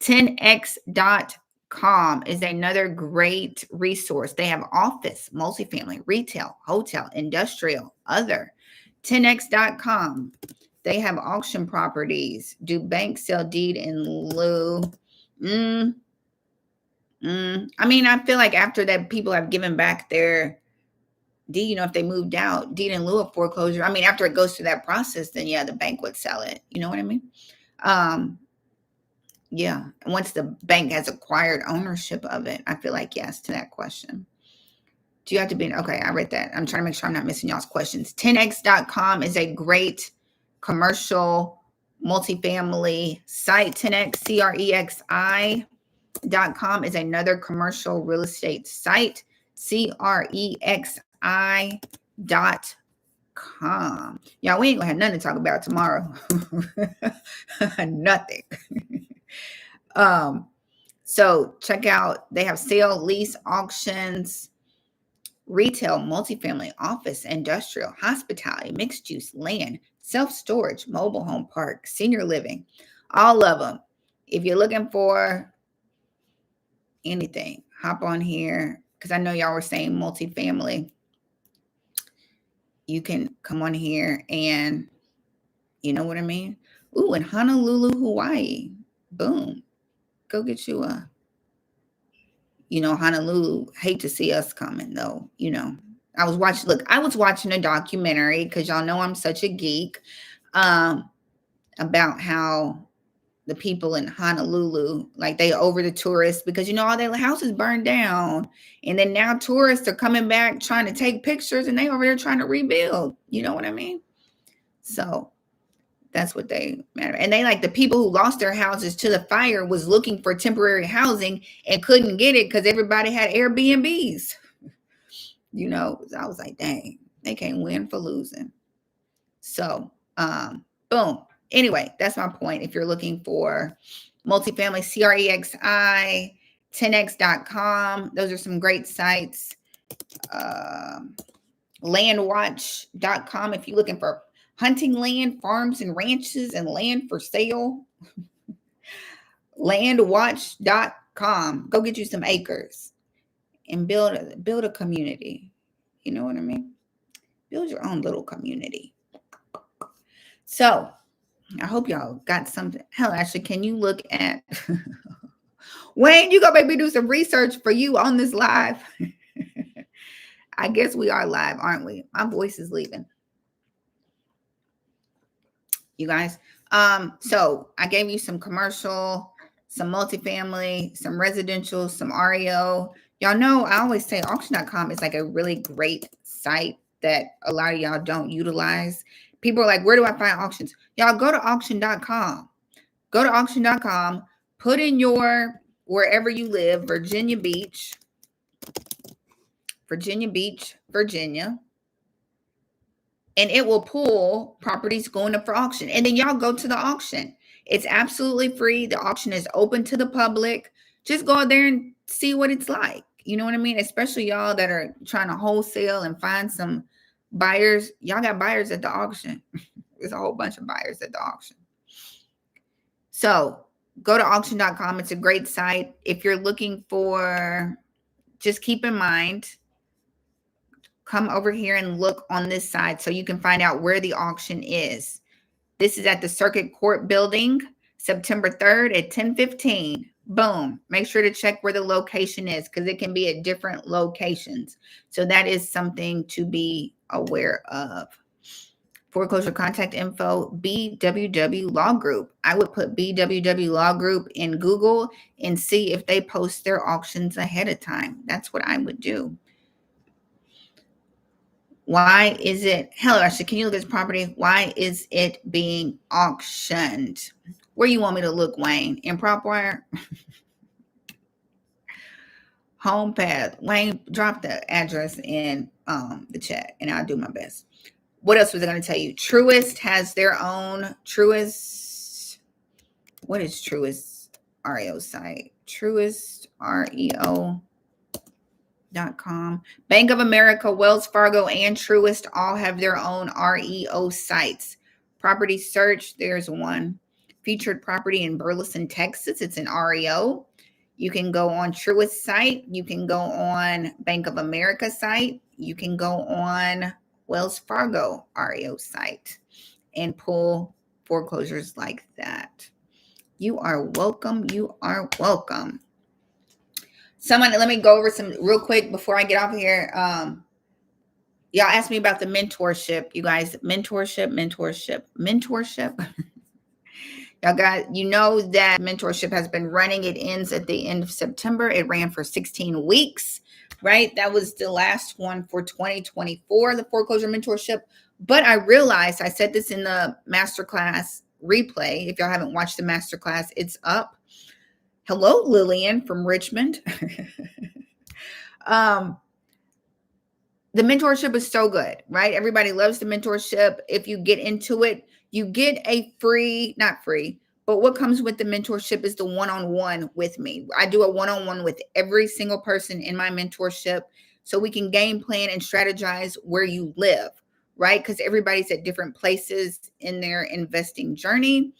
10x.com is another great resource. They have office, multifamily, retail, hotel, industrial, other. 10x.com. They have auction properties. Do banks sell deed in lieu? I mean, I feel like after that, people have given back their deed, if they moved out, deed in lieu of foreclosure. I mean, after it goes through that process, then yeah, the bank would sell it. You know what I mean? Yeah. Once the bank has acquired ownership of it, I feel like yes to that question. Do you have to be okay? I read that. I'm trying to make sure I'm not missing y'all's questions. 10x.com is a great commercial multifamily site. 10x, CREXI. CREXI.com is another commercial real estate site. CREXI.com. Y'all, we ain't gonna have nothing to talk about tomorrow. Nothing. So check out, they have sale, lease, auctions, retail, multifamily, office, industrial, hospitality, mixed use, land, self-storage, mobile home park, senior living, all of them. If you're looking for anything, hop on here, because I know y'all were saying multifamily. You can come on here and, you know what I mean? Ooh, in Honolulu, Hawaii. Boom. Go get you a, Honolulu, hate to see us coming though, I was watching a documentary, because y'all know I'm such a geek, about how the people in Honolulu, like, they over the tourists, because all their houses burned down, and then now tourists are coming back trying to take pictures, and they over there trying to rebuild. You know what I mean? So that's what they matter. And they, like, the people who lost their houses to the fire was looking for temporary housing and couldn't get it because everybody had Airbnbs. I was like, dang, they can't win for losing. So, boom. Anyway, that's my point. If you're looking for multifamily, CREXI, 10x.com. Those are some great sites. Landwatch.com. If you're looking for hunting land, farms and ranches, and land for sale. Landwatch.com. Go get you some acres and build a community. You know what I mean? Build your own little community. So I hope y'all got something. Hell, actually, can you look at Wayne? You gonna make me do some research for you on this live? I guess we are live, aren't we? My voice is leaving. You guys. So I gave you some commercial, some multifamily, some residential, some REO. Y'all know I always say auction.com is like a really great site that a lot of y'all don't utilize. People are like, where do I find auctions? Y'all go to auction.com. Go to auction.com, put in your, wherever you live, Virginia Beach, Virginia, and it will pull properties going up for auction. And then y'all go to the auction. It's absolutely free. The auction is open to the public. Just go out there and see what it's like. You know what I mean? Especially y'all that are trying to wholesale and find some buyers. Y'all got buyers at the auction. There's a whole bunch of buyers at the auction. So go to auction.com. It's a great site. If you're looking for, just keep in mind, come over here and look on this side so you can find out where the auction is. This is at the Circuit Court Building, September 3rd at 10:15. Boom. Make sure to check where the location is, because it can be at different locations. So that is something to be aware of. Foreclosure contact info, BWW Law Group. I would put BWW Law Group in Google and see if they post their auctions ahead of time. That's what I would do. Why is it, hello, actually, can you look at this property? Why is it being auctioned? Where you want me to look, Wayne? In PropWire? Home path. Wayne, drop the address in the chat and I'll do my best. What else was I going to tell you? Truist has their own what is Truist REO site? Truist REO.com. Bank of America, Wells Fargo, and Truist all have their own REO sites. Property search, there's one. Featured property in Burleson, Texas. It's an REO. You can go on Truist site. You can go on Bank of America site. You can go on Wells Fargo REO site and pull foreclosures like that. You are welcome. You are welcome. Someone, let me go over some real quick before I get off here. Y'all asked me about the mentorship. You guys, mentorship. Y'all got, you know that mentorship has been running. It ends at the end of September. It ran for 16 weeks, right? That was the last one for 2024, the foreclosure mentorship. But I realized, I said this in the masterclass replay. If y'all haven't watched the masterclass, it's up. Hello, Lillian from Richmond. um, the mentorship is so good, right? Everybody loves the mentorship. If you get into it, you get a free, not free, but what comes with the mentorship is the one-on-one with me. I do a one-on-one with every single person in my mentorship so we can game plan and strategize where you live, right? Because everybody's at different places in their investing journey.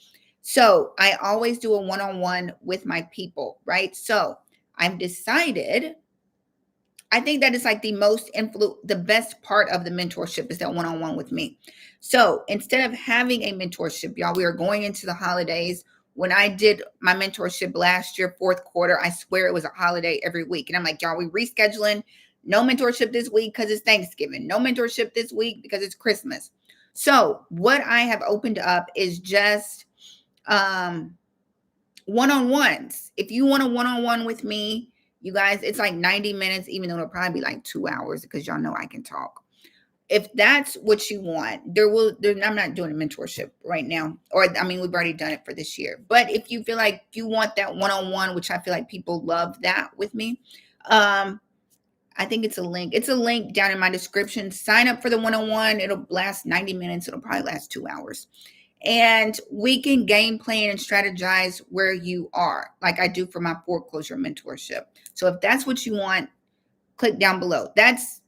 So I always do a one-on-one with my people, right? So I've decided, I think that is like the best part of the mentorship is that one-on-one with me. So instead of having a mentorship, y'all, we are going into the holidays. When I did my mentorship last year, fourth quarter, I swear it was a holiday every week. And I'm like, y'all, we rescheduling. No mentorship this week because it's Thanksgiving. No mentorship this week because it's Christmas. So what I have opened up is just one-on-ones. If you want a one-on-one with me, you guys, it's like 90 minutes, even though it'll probably be like 2 hours because y'all know I can talk. If that's what you want, I'm not doing a mentorship right now. Or, I mean, we've already done it for this year. But if you feel like you want that one-on-one, which I feel like people love that with me, I think it's a link. It's a link down in my description. Sign up for the one-on-one. It'll last 90 minutes. It'll probably last 2 hours. And we can game plan and strategize where you are, like I do for my foreclosure mentorship. So if that's what you want, click down below. That's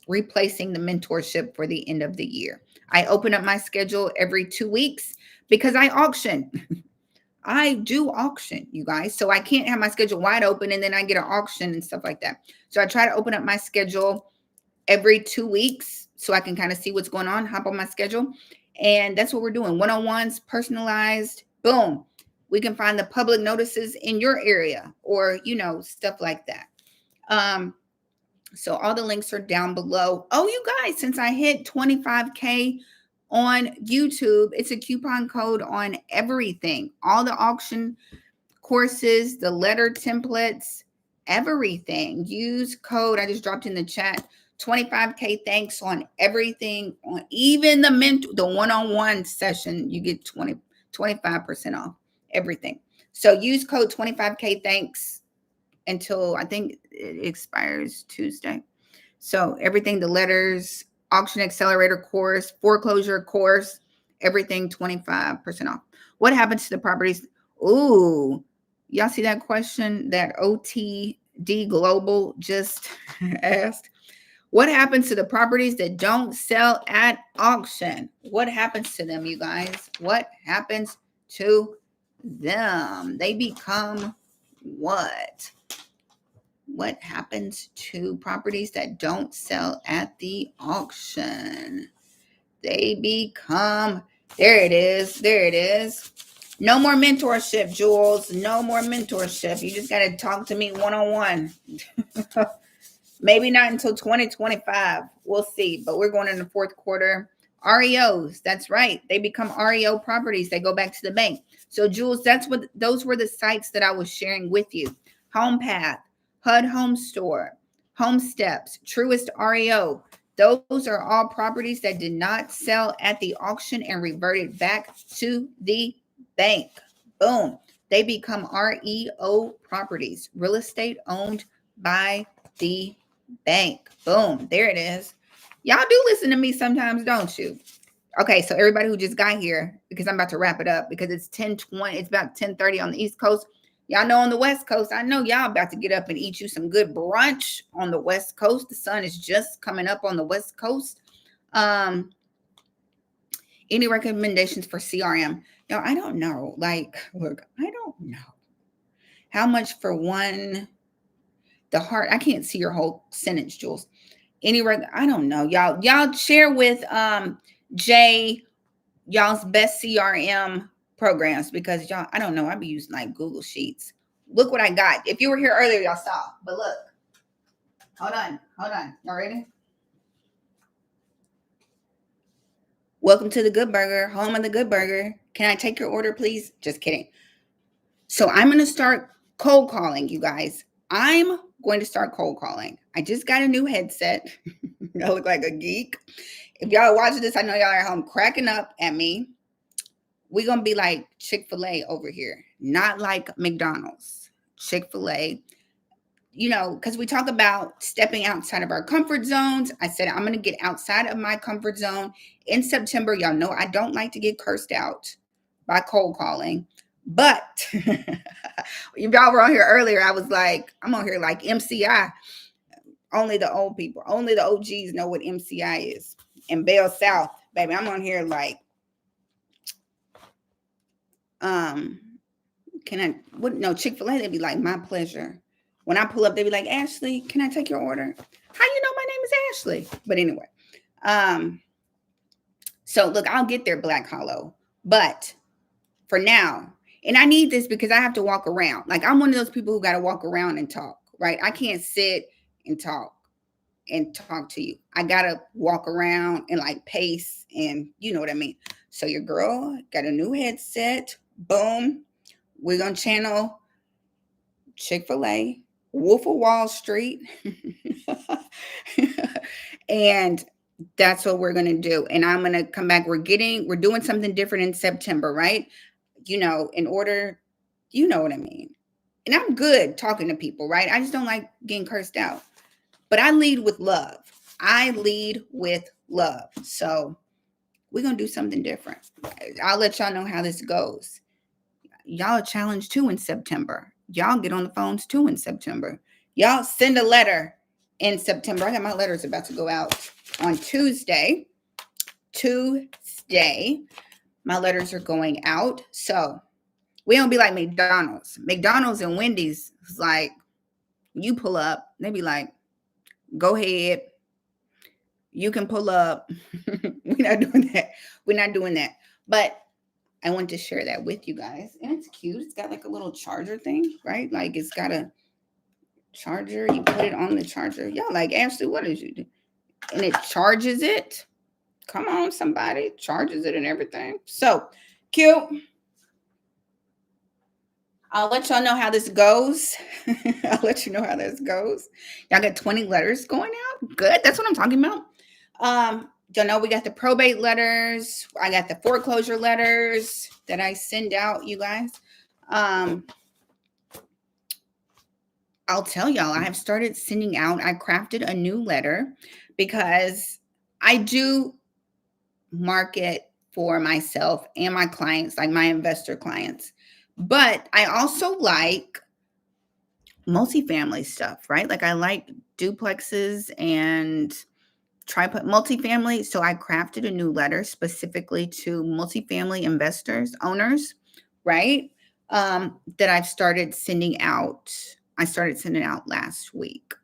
replacing the mentorship for the end of the year. I open up my schedule every 2 weeks because I auction. I do auction, you guys. So I can't have my schedule wide open and then I get an auction and stuff like that. So I try to open up my schedule every 2 weeks so I can kind of see what's going on, hop on my schedule. And that's what we're doing. One-on-ones, personalized, boom. We can find the public notices in your area or, stuff like that. So all the links are down below. Oh, you guys, since I hit 25K on YouTube, it's a coupon code on everything. All the auction courses, the letter templates, everything. Use code, I just dropped in the chat, 25K thanks on everything, on even the one-on-one session, you get 25% off everything. So use code 25K thanks until I think it expires Tuesday. So everything, the letters, auction accelerator course, foreclosure course, everything 25% off. What happens to the properties? Ooh, y'all see that question that OTD Global just asked? What happens to the properties that don't sell at auction? What happens to them, you guys? What happens to them? They become what? What happens to properties that don't sell at the auction? They become, there it is. There it is. No more mentorship, Jules. No more mentorship. You just got to talk to me one-on-one. Maybe not until 2025. We'll see. But we're going in the fourth quarter. REOs. That's right. They become REO properties. They go back to the bank. So, Jules, those were the sites that I was sharing with you. HomePath, HUD Home Store, Home Steps, Truist REO. Those are all properties that did not sell at the auction and reverted back to the bank. Boom. They become REO properties, real estate owned by the bank. Boom. There it is. Y'all do listen to me sometimes, don't you? Okay, so everybody who just got here, because I'm about to wrap it up because it's 10:20, it's about 10:30 on the East Coast. Y'all know on the West Coast, I know y'all about to get up and eat you some good brunch on the West Coast. The sun is just coming up on the West Coast. Any recommendations for CRM? No, I don't know. Like, look, I don't know. How much for one? The heart, I can't see your whole sentence, Jules. I don't know. Y'all share with Jay y'all's best CRM programs because y'all, I don't know. I be using like Google Sheets. Look what I got. If you were here earlier, y'all saw. But look. Hold on. Y'all ready? Welcome to the Good Burger, home of the Good Burger. Can I take your order, please? Just kidding. So I'm going to start cold calling, you guys. I'm going to start cold calling. I just got a new headset. I look like a geek. If y'all are watching this, I know y'all are at home cracking up at me. We're going to be like Chick-fil-A over here, not like McDonald's. Chick-fil-A. You know, because we talk about stepping outside of our comfort zones. I said, I'm going to get outside of my comfort zone in September. Y'all know I don't like to get cursed out by cold calling. But y'all were on here earlier. I was like, I'm on here like MCI. Only the old people, only the OGs know what MCI is. And Bell South, baby, I'm on here like, can I, what, no, Chick-fil-A, they'd be like, my pleasure. When I pull up, they'd be like, Ashley, can I take your order? How you know my name is Ashley? But anyway, so look, I'll get there, Black Hollow. But for now, and I need this because I have to walk around. Like, I'm one of those people who got to walk around and talk, right? I can't sit and talk to you. I got to walk around and like pace, and you know what I mean. So your girl got a new headset. Boom. We're going to channel Chick-fil-A, Wolf of Wall Street. And that's what we're going to do. And I'm going to come back. We're doing something different in September, right? You know, in order, you know what I mean. And I'm good talking to people, right? I just don't like getting cursed out. But I lead with love. So we're going to do something different. I'll let y'all know how this goes. Y'all challenge too in September. Y'all get on the phones too in September. Y'all send a letter in September. I got my letters about to go out on Tuesday. My letters are going out. So we don't be like McDonald's. McDonald's and Wendy's is like, you pull up, they be like, go ahead. You can pull up. We're not doing that. But I want to share that with you guys. And it's cute. It's got like a little charger thing, right? Like it's got a charger. You put it on the charger. Y'all like, Ashley, what did you do? And it charges it. Come on, somebody. Charges it and everything. So cute. I'll let y'all know how this goes. Y'all got 20 letters going out. Good. That's what I'm talking about. Y'all know we got the probate letters. I got the foreclosure letters that I send out, you guys. I'll tell y'all, I have started sending out. I crafted a new letter because I do market for myself and my clients, like my investor clients. But I also like multifamily stuff, right? Like I like duplexes and multifamily. So I crafted a new letter specifically to multifamily investors, owners, right? That I've started sending out. I started sending out last week.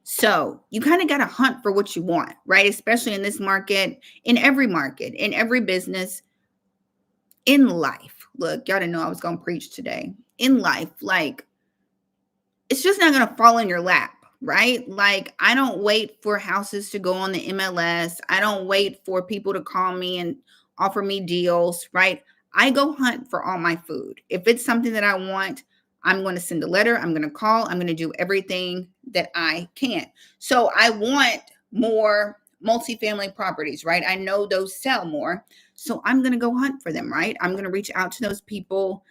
So you kind of got to hunt for what you want, right? Especially in this market, in every business, in life. Look, y'all didn't know I was going to preach today. In life, like, it's just not going to fall in your lap, right? Like, I don't wait for houses to go on the MLS. I don't wait for people to call me and offer me deals, right? I go hunt for all my food. If it's something that I want, I'm going to send a letter. I'm going to call. I'm going to do everything that I can. So I want more multifamily properties, right? I know those sell more. So I'm going to go hunt for them, right? I'm going to reach out to those people.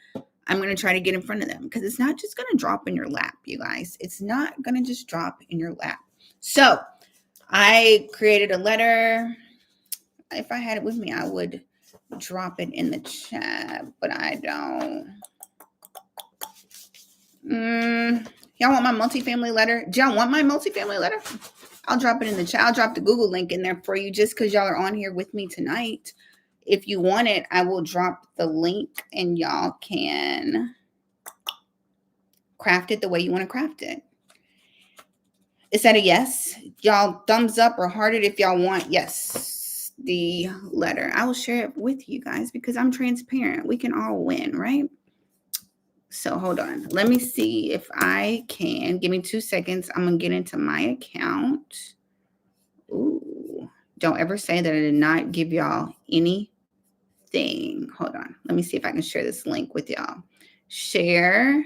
I'm going to try to get in front of them because it's not just going to drop in your lap, you guys. It's not going to just drop in your lap. So I created a letter. If I had it with me, I would drop it in the chat, but I don't. Y'all want my multifamily letter? Do y'all want my multifamily letter? I'll drop it in the chat. I'll drop the Google link in there for you just because y'all are on here with me tonight. If you want it, I will drop the link and y'all can craft it the way you want to craft it. Is that a yes? Y'all thumbs up or heart it if y'all want yes, the letter. I will share it with you guys because I'm transparent. We can all win, right? So hold on. Let me see if I can. Give me 2 seconds. I'm going to get into my account. Ooh. Don't ever say that I did not give y'all anything. Hold on. Let me see if I can share this link with y'all. Share.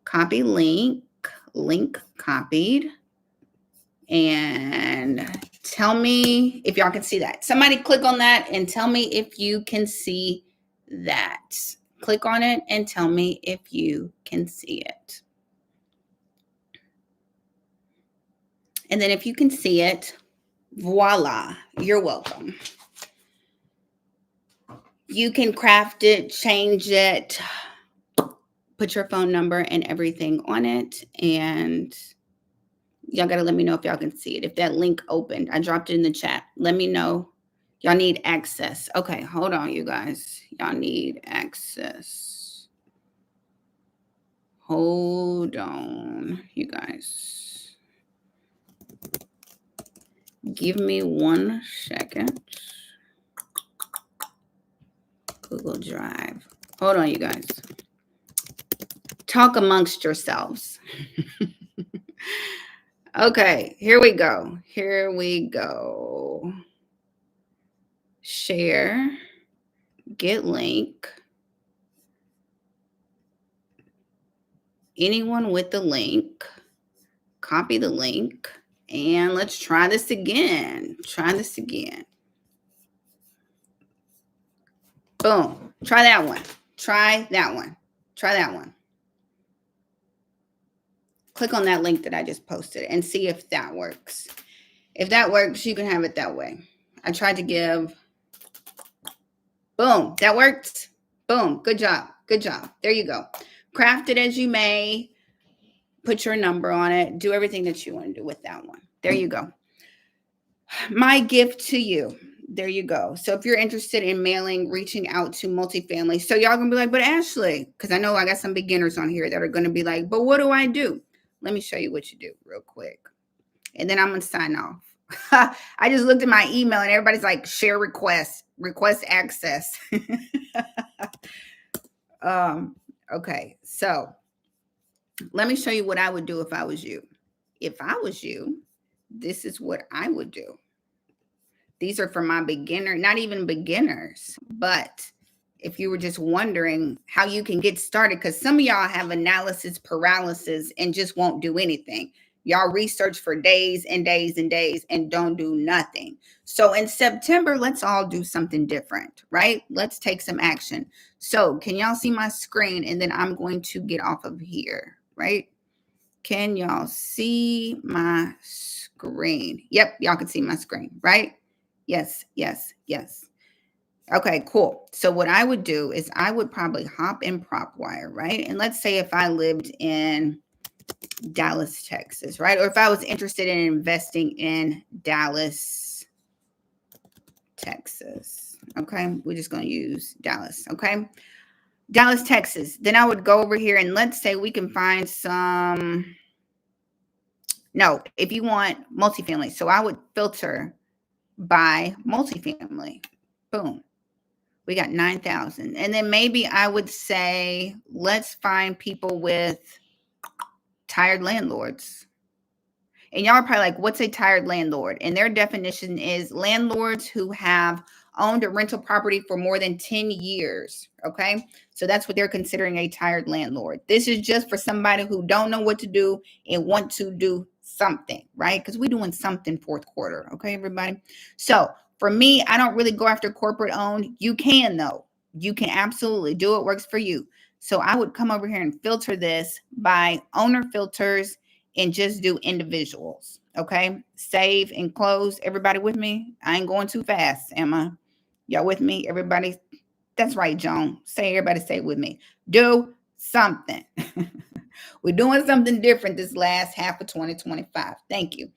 Copy link. Link copied. And tell me if y'all can see that. Somebody click on that and tell me if you can see that. Click on it and tell me if you can see it. And then if you can see it, voila, you're welcome. You can craft it, change it, put your phone number and everything on it. And y'all got to let me know if y'all can see it. If that link opened, I dropped it in the chat. Let me know. Y'all need access. Okay, hold on, you guys. Y'all need access. Hold on, you guys. Give me 1 second. Google Drive. Hold on, you guys. Talk amongst yourselves. Okay, here we go. Here we go. Share. Get link. Anyone with the link. Copy the link. And let's try this again. Try this again. Boom. Try that one. Try that one. Try that one. Click on that link that I just posted and see if that works. If that works, you can have it that way. I tried to give. Boom. That worked. Boom. Good job. Good job. There you go. Craft it as you may. Put your number on it. Do everything that you want to do with that one. There you go. My gift to you. There you go. So if you're interested in mailing, reaching out to multifamily, so y'all gonna be like, but Ashley, because I know I got some beginners on here that are gonna be like, but what do I do? Let me show you what you do real quick. And then I'm gonna sign off. I just looked at my email and everybody's like, share request access. Okay, so let me show you what I would do if I was you. If I was you, this is what I would do. These are for my beginner, not even beginners, but if you were just wondering how you can get started, because some of y'all have analysis paralysis and just won't do anything. Y'all research for days and days and days and don't do nothing. So in September, let's all do something different, right? Let's take some action. So can y'all see my screen? And then I'm going to get off of here, right? Can y'all see my screen? Yep, y'all can see my screen, right? Yes, yes, yes. Okay, cool. So what I would do is I would probably hop in PropWire, right? And let's say if I lived in Dallas, Texas, right? Or if I was interested in investing in Dallas, Texas. Okay, we're just going to use Dallas. Okay, Dallas, Texas. Then I would go over here and let's say we can find some. No, if you want multifamily. So I would filter by multifamily. Boom. We got 9,000. And then maybe I would say, let's find people with tired landlords. And y'all are probably like, what's a tired landlord? And their definition is landlords who have owned a rental property for more than 10 years. Okay. So that's what they're considering a tired landlord. This is just for somebody who don't know what to do and want to do something, right? Because we're doing something fourth quarter. Okay, everybody. So for me, I don't really go after corporate owned. You can though. You can absolutely do it. Works for you. So I would come over here and filter this by owner filters and just do individuals. Okay. Save and close. Everybody with me? I ain't going too fast, am I? Y'all with me? Everybody? That's right, Joan. Everybody say it with me. Do something. We're doing something different this last half of 2025. Thank you.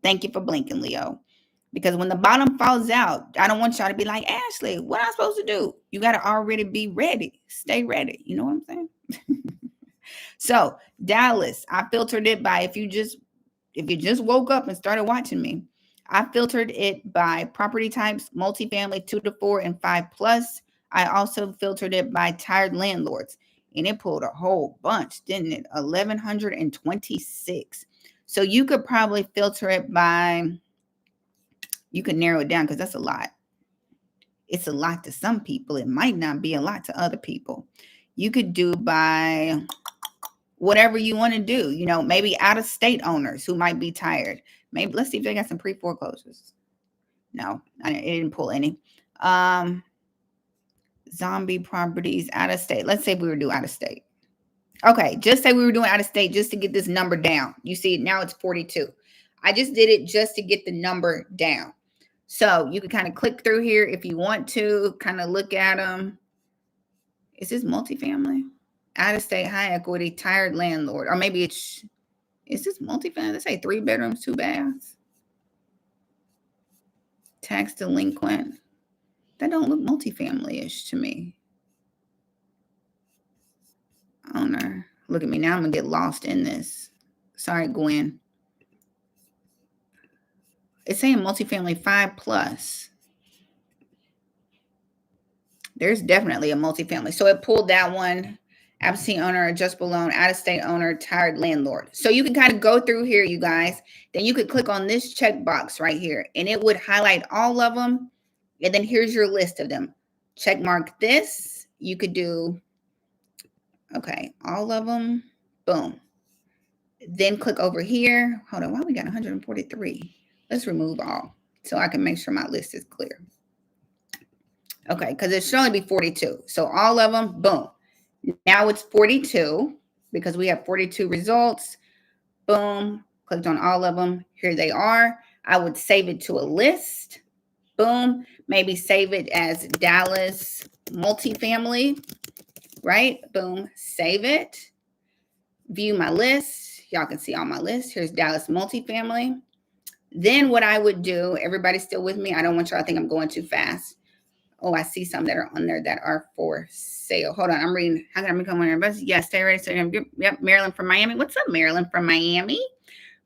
Thank you for blinking, Leo. Because when the bottom falls out, I don't want y'all to be like, Ashley, what am I supposed to do? You got to already be ready. Stay ready. You know what I'm saying? So Dallas, I filtered it by if you just woke up and started watching me, I filtered it by property types, multifamily 2 to 4 and 5 plus. I also filtered it by tired landlords, and it pulled a whole bunch, didn't it? 1,126. So you could probably filter it by, you can narrow it down because that's a lot. It's a lot to some people. It might not be a lot to other people. You could do by whatever you want to do, you know, maybe out of state owners who might be tired. Maybe let's see if they got some pre-foreclosures. No, it didn't pull any. Zombie properties out of state. Let's say we were doing out of state. Okay, just say we were doing out of state just to get this number down. You see, now it's 42. I just did it just to get the number down. So you can kind of click through here if you want to kind of look at them. Is this multifamily? Out of state, high equity, tired landlord. Or maybe is this multifamily? Let's say 3 bedrooms, 2 baths. Tax delinquent. That don't look multifamily-ish to me. Owner. Look at me. Now I'm going to get lost in this. Sorry, Gwen. It's saying multifamily 5+. There's definitely a multifamily. So it pulled that one. Absentee owner, adjustable loan, out-of-state owner, tired landlord. So you can kind of go through here, you guys. Then you could click on this checkbox right here, and it would highlight all of them. And then here's your list of them. Check mark this. You could do, okay, all of them. Boom. Then click over here. Hold on, why we got 143? Let's remove all so I can make sure my list is clear. Okay, because it should only be 42. So all of them, boom. Now it's 42 because we have 42 results. Boom. Clicked on all of them. Here they are. I would save it to a list. Boom. Maybe save it as Dallas multifamily. Right? Boom. Save it. View my list. Y'all can see all my lists. Here's Dallas multifamily. Then what I would do, everybody's still with me? I don't want y'all to think I'm going too fast. Oh, I see some that are on there that are for sale. Hold on. I'm reading. How can I become one of your investors? Yes, stay ready. So, yep, Maryland from Miami. What's up, Maryland from Miami?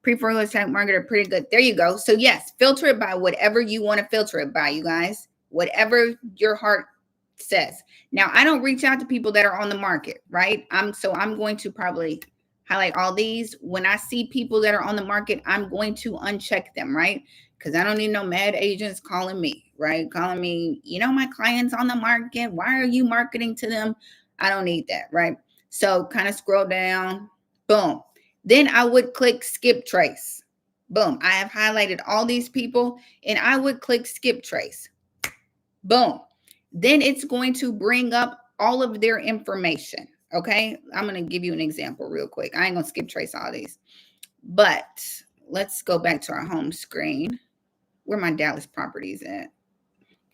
Pre-foreclosure tax market are pretty good. There you go. So, yes, filter it by whatever you want to filter it by, you guys. Whatever your heart says. Now, I don't reach out to people that are on the market, right? I'm going to probably highlight all these. When I see people that are on the market, I'm going to uncheck them, right? Because I don't need no mad agents calling me, right? Calling me, my client's on the market. Why are you marketing to them? I don't need that, right? So kind of scroll down. Boom. Then I would click skip trace. Boom. I have highlighted all these people and I would click skip trace. Boom. Then it's going to bring up all of their information. Okay. I'm going to give you an example real quick. I ain't going to skip trace all these, but let's go back to our home screen. Where my Dallas properties at?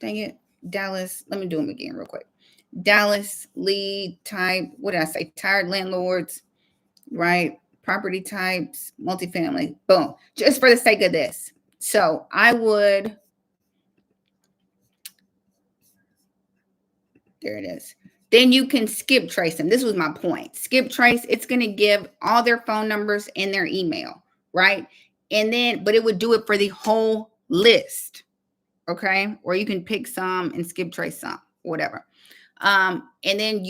Dang it. Dallas. Let me do them again real quick. Dallas lead type. What did I say? Tired landlords, right? Property types, multifamily. Boom. Just for the sake of this. So I would. There it is. Then you can skip trace them. This was my point. Skip trace. It's going to give all their phone numbers and their email, right? And then, but it would do it for the whole list. Okay. Or you can pick some and skip trace some, whatever. And then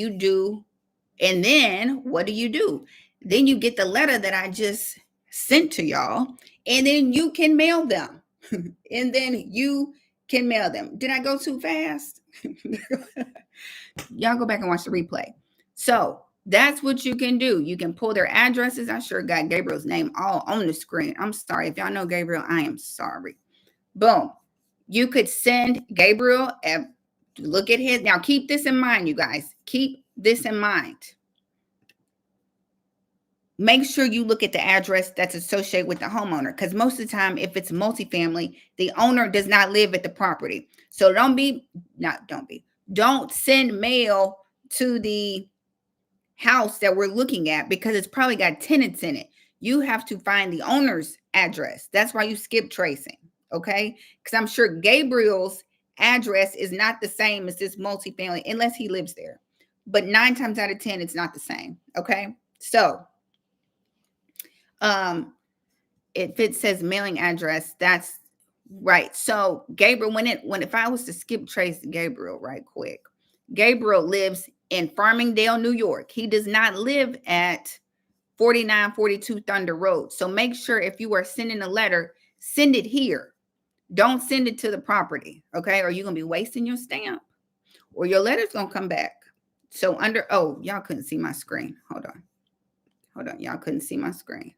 and then what do? Then you get the letter that I just sent to y'all, and then you can mail them. And then you can mail them. Did I go too fast? Y'all go back and watch the replay. So that's what you can do. You can pull their addresses. I sure got Gabriel's name all on the screen. I'm sorry. If y'all know Gabriel, I am sorry. Boom. You could send Gabriel, look at his. Now, keep this in mind, you guys. Keep this in mind. Make sure you look at the address that's associated with the homeowner, because most of the time, if it's multifamily, the owner does not live at the property. So don't send mail to the house that we're looking at because it's probably got tenants in it. You have to find the owner's address. That's why you skip tracing. Okay. Because I'm sure Gabriel's address is not the same as this multifamily unless he lives there. But 9 times out of 10, it's not the same. Okay. So if it says mailing address, that's right. So Gabriel, if I was to skip trace Gabriel right quick, Gabriel lives in Farmingdale, New York. He does not live at 4942 Thunder Road. So make sure if you are sending a letter, send it here. Don't send it to the property, okay? Or you're going to be wasting your stamp or your letter's going to come back. So y'all couldn't see my screen. Hold on. Y'all couldn't see my screen.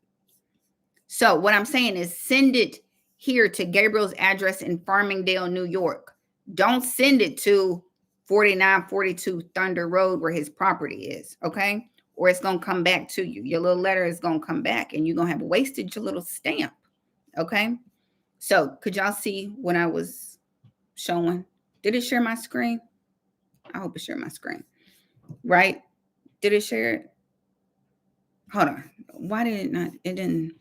So what I'm saying is send it here to Gabriel's address in Farmingdale, New York. Don't send it to 4942 Thunder Road where his property is, okay? Or it's going to come back to you. Your little letter is going to come back and you're going to have wasted your little stamp, Okay. So could y'all see what I was showing? Did it share my screen? I hope it shared my screen. Right? Did it share it? Hold on. Why did it not? It didn't.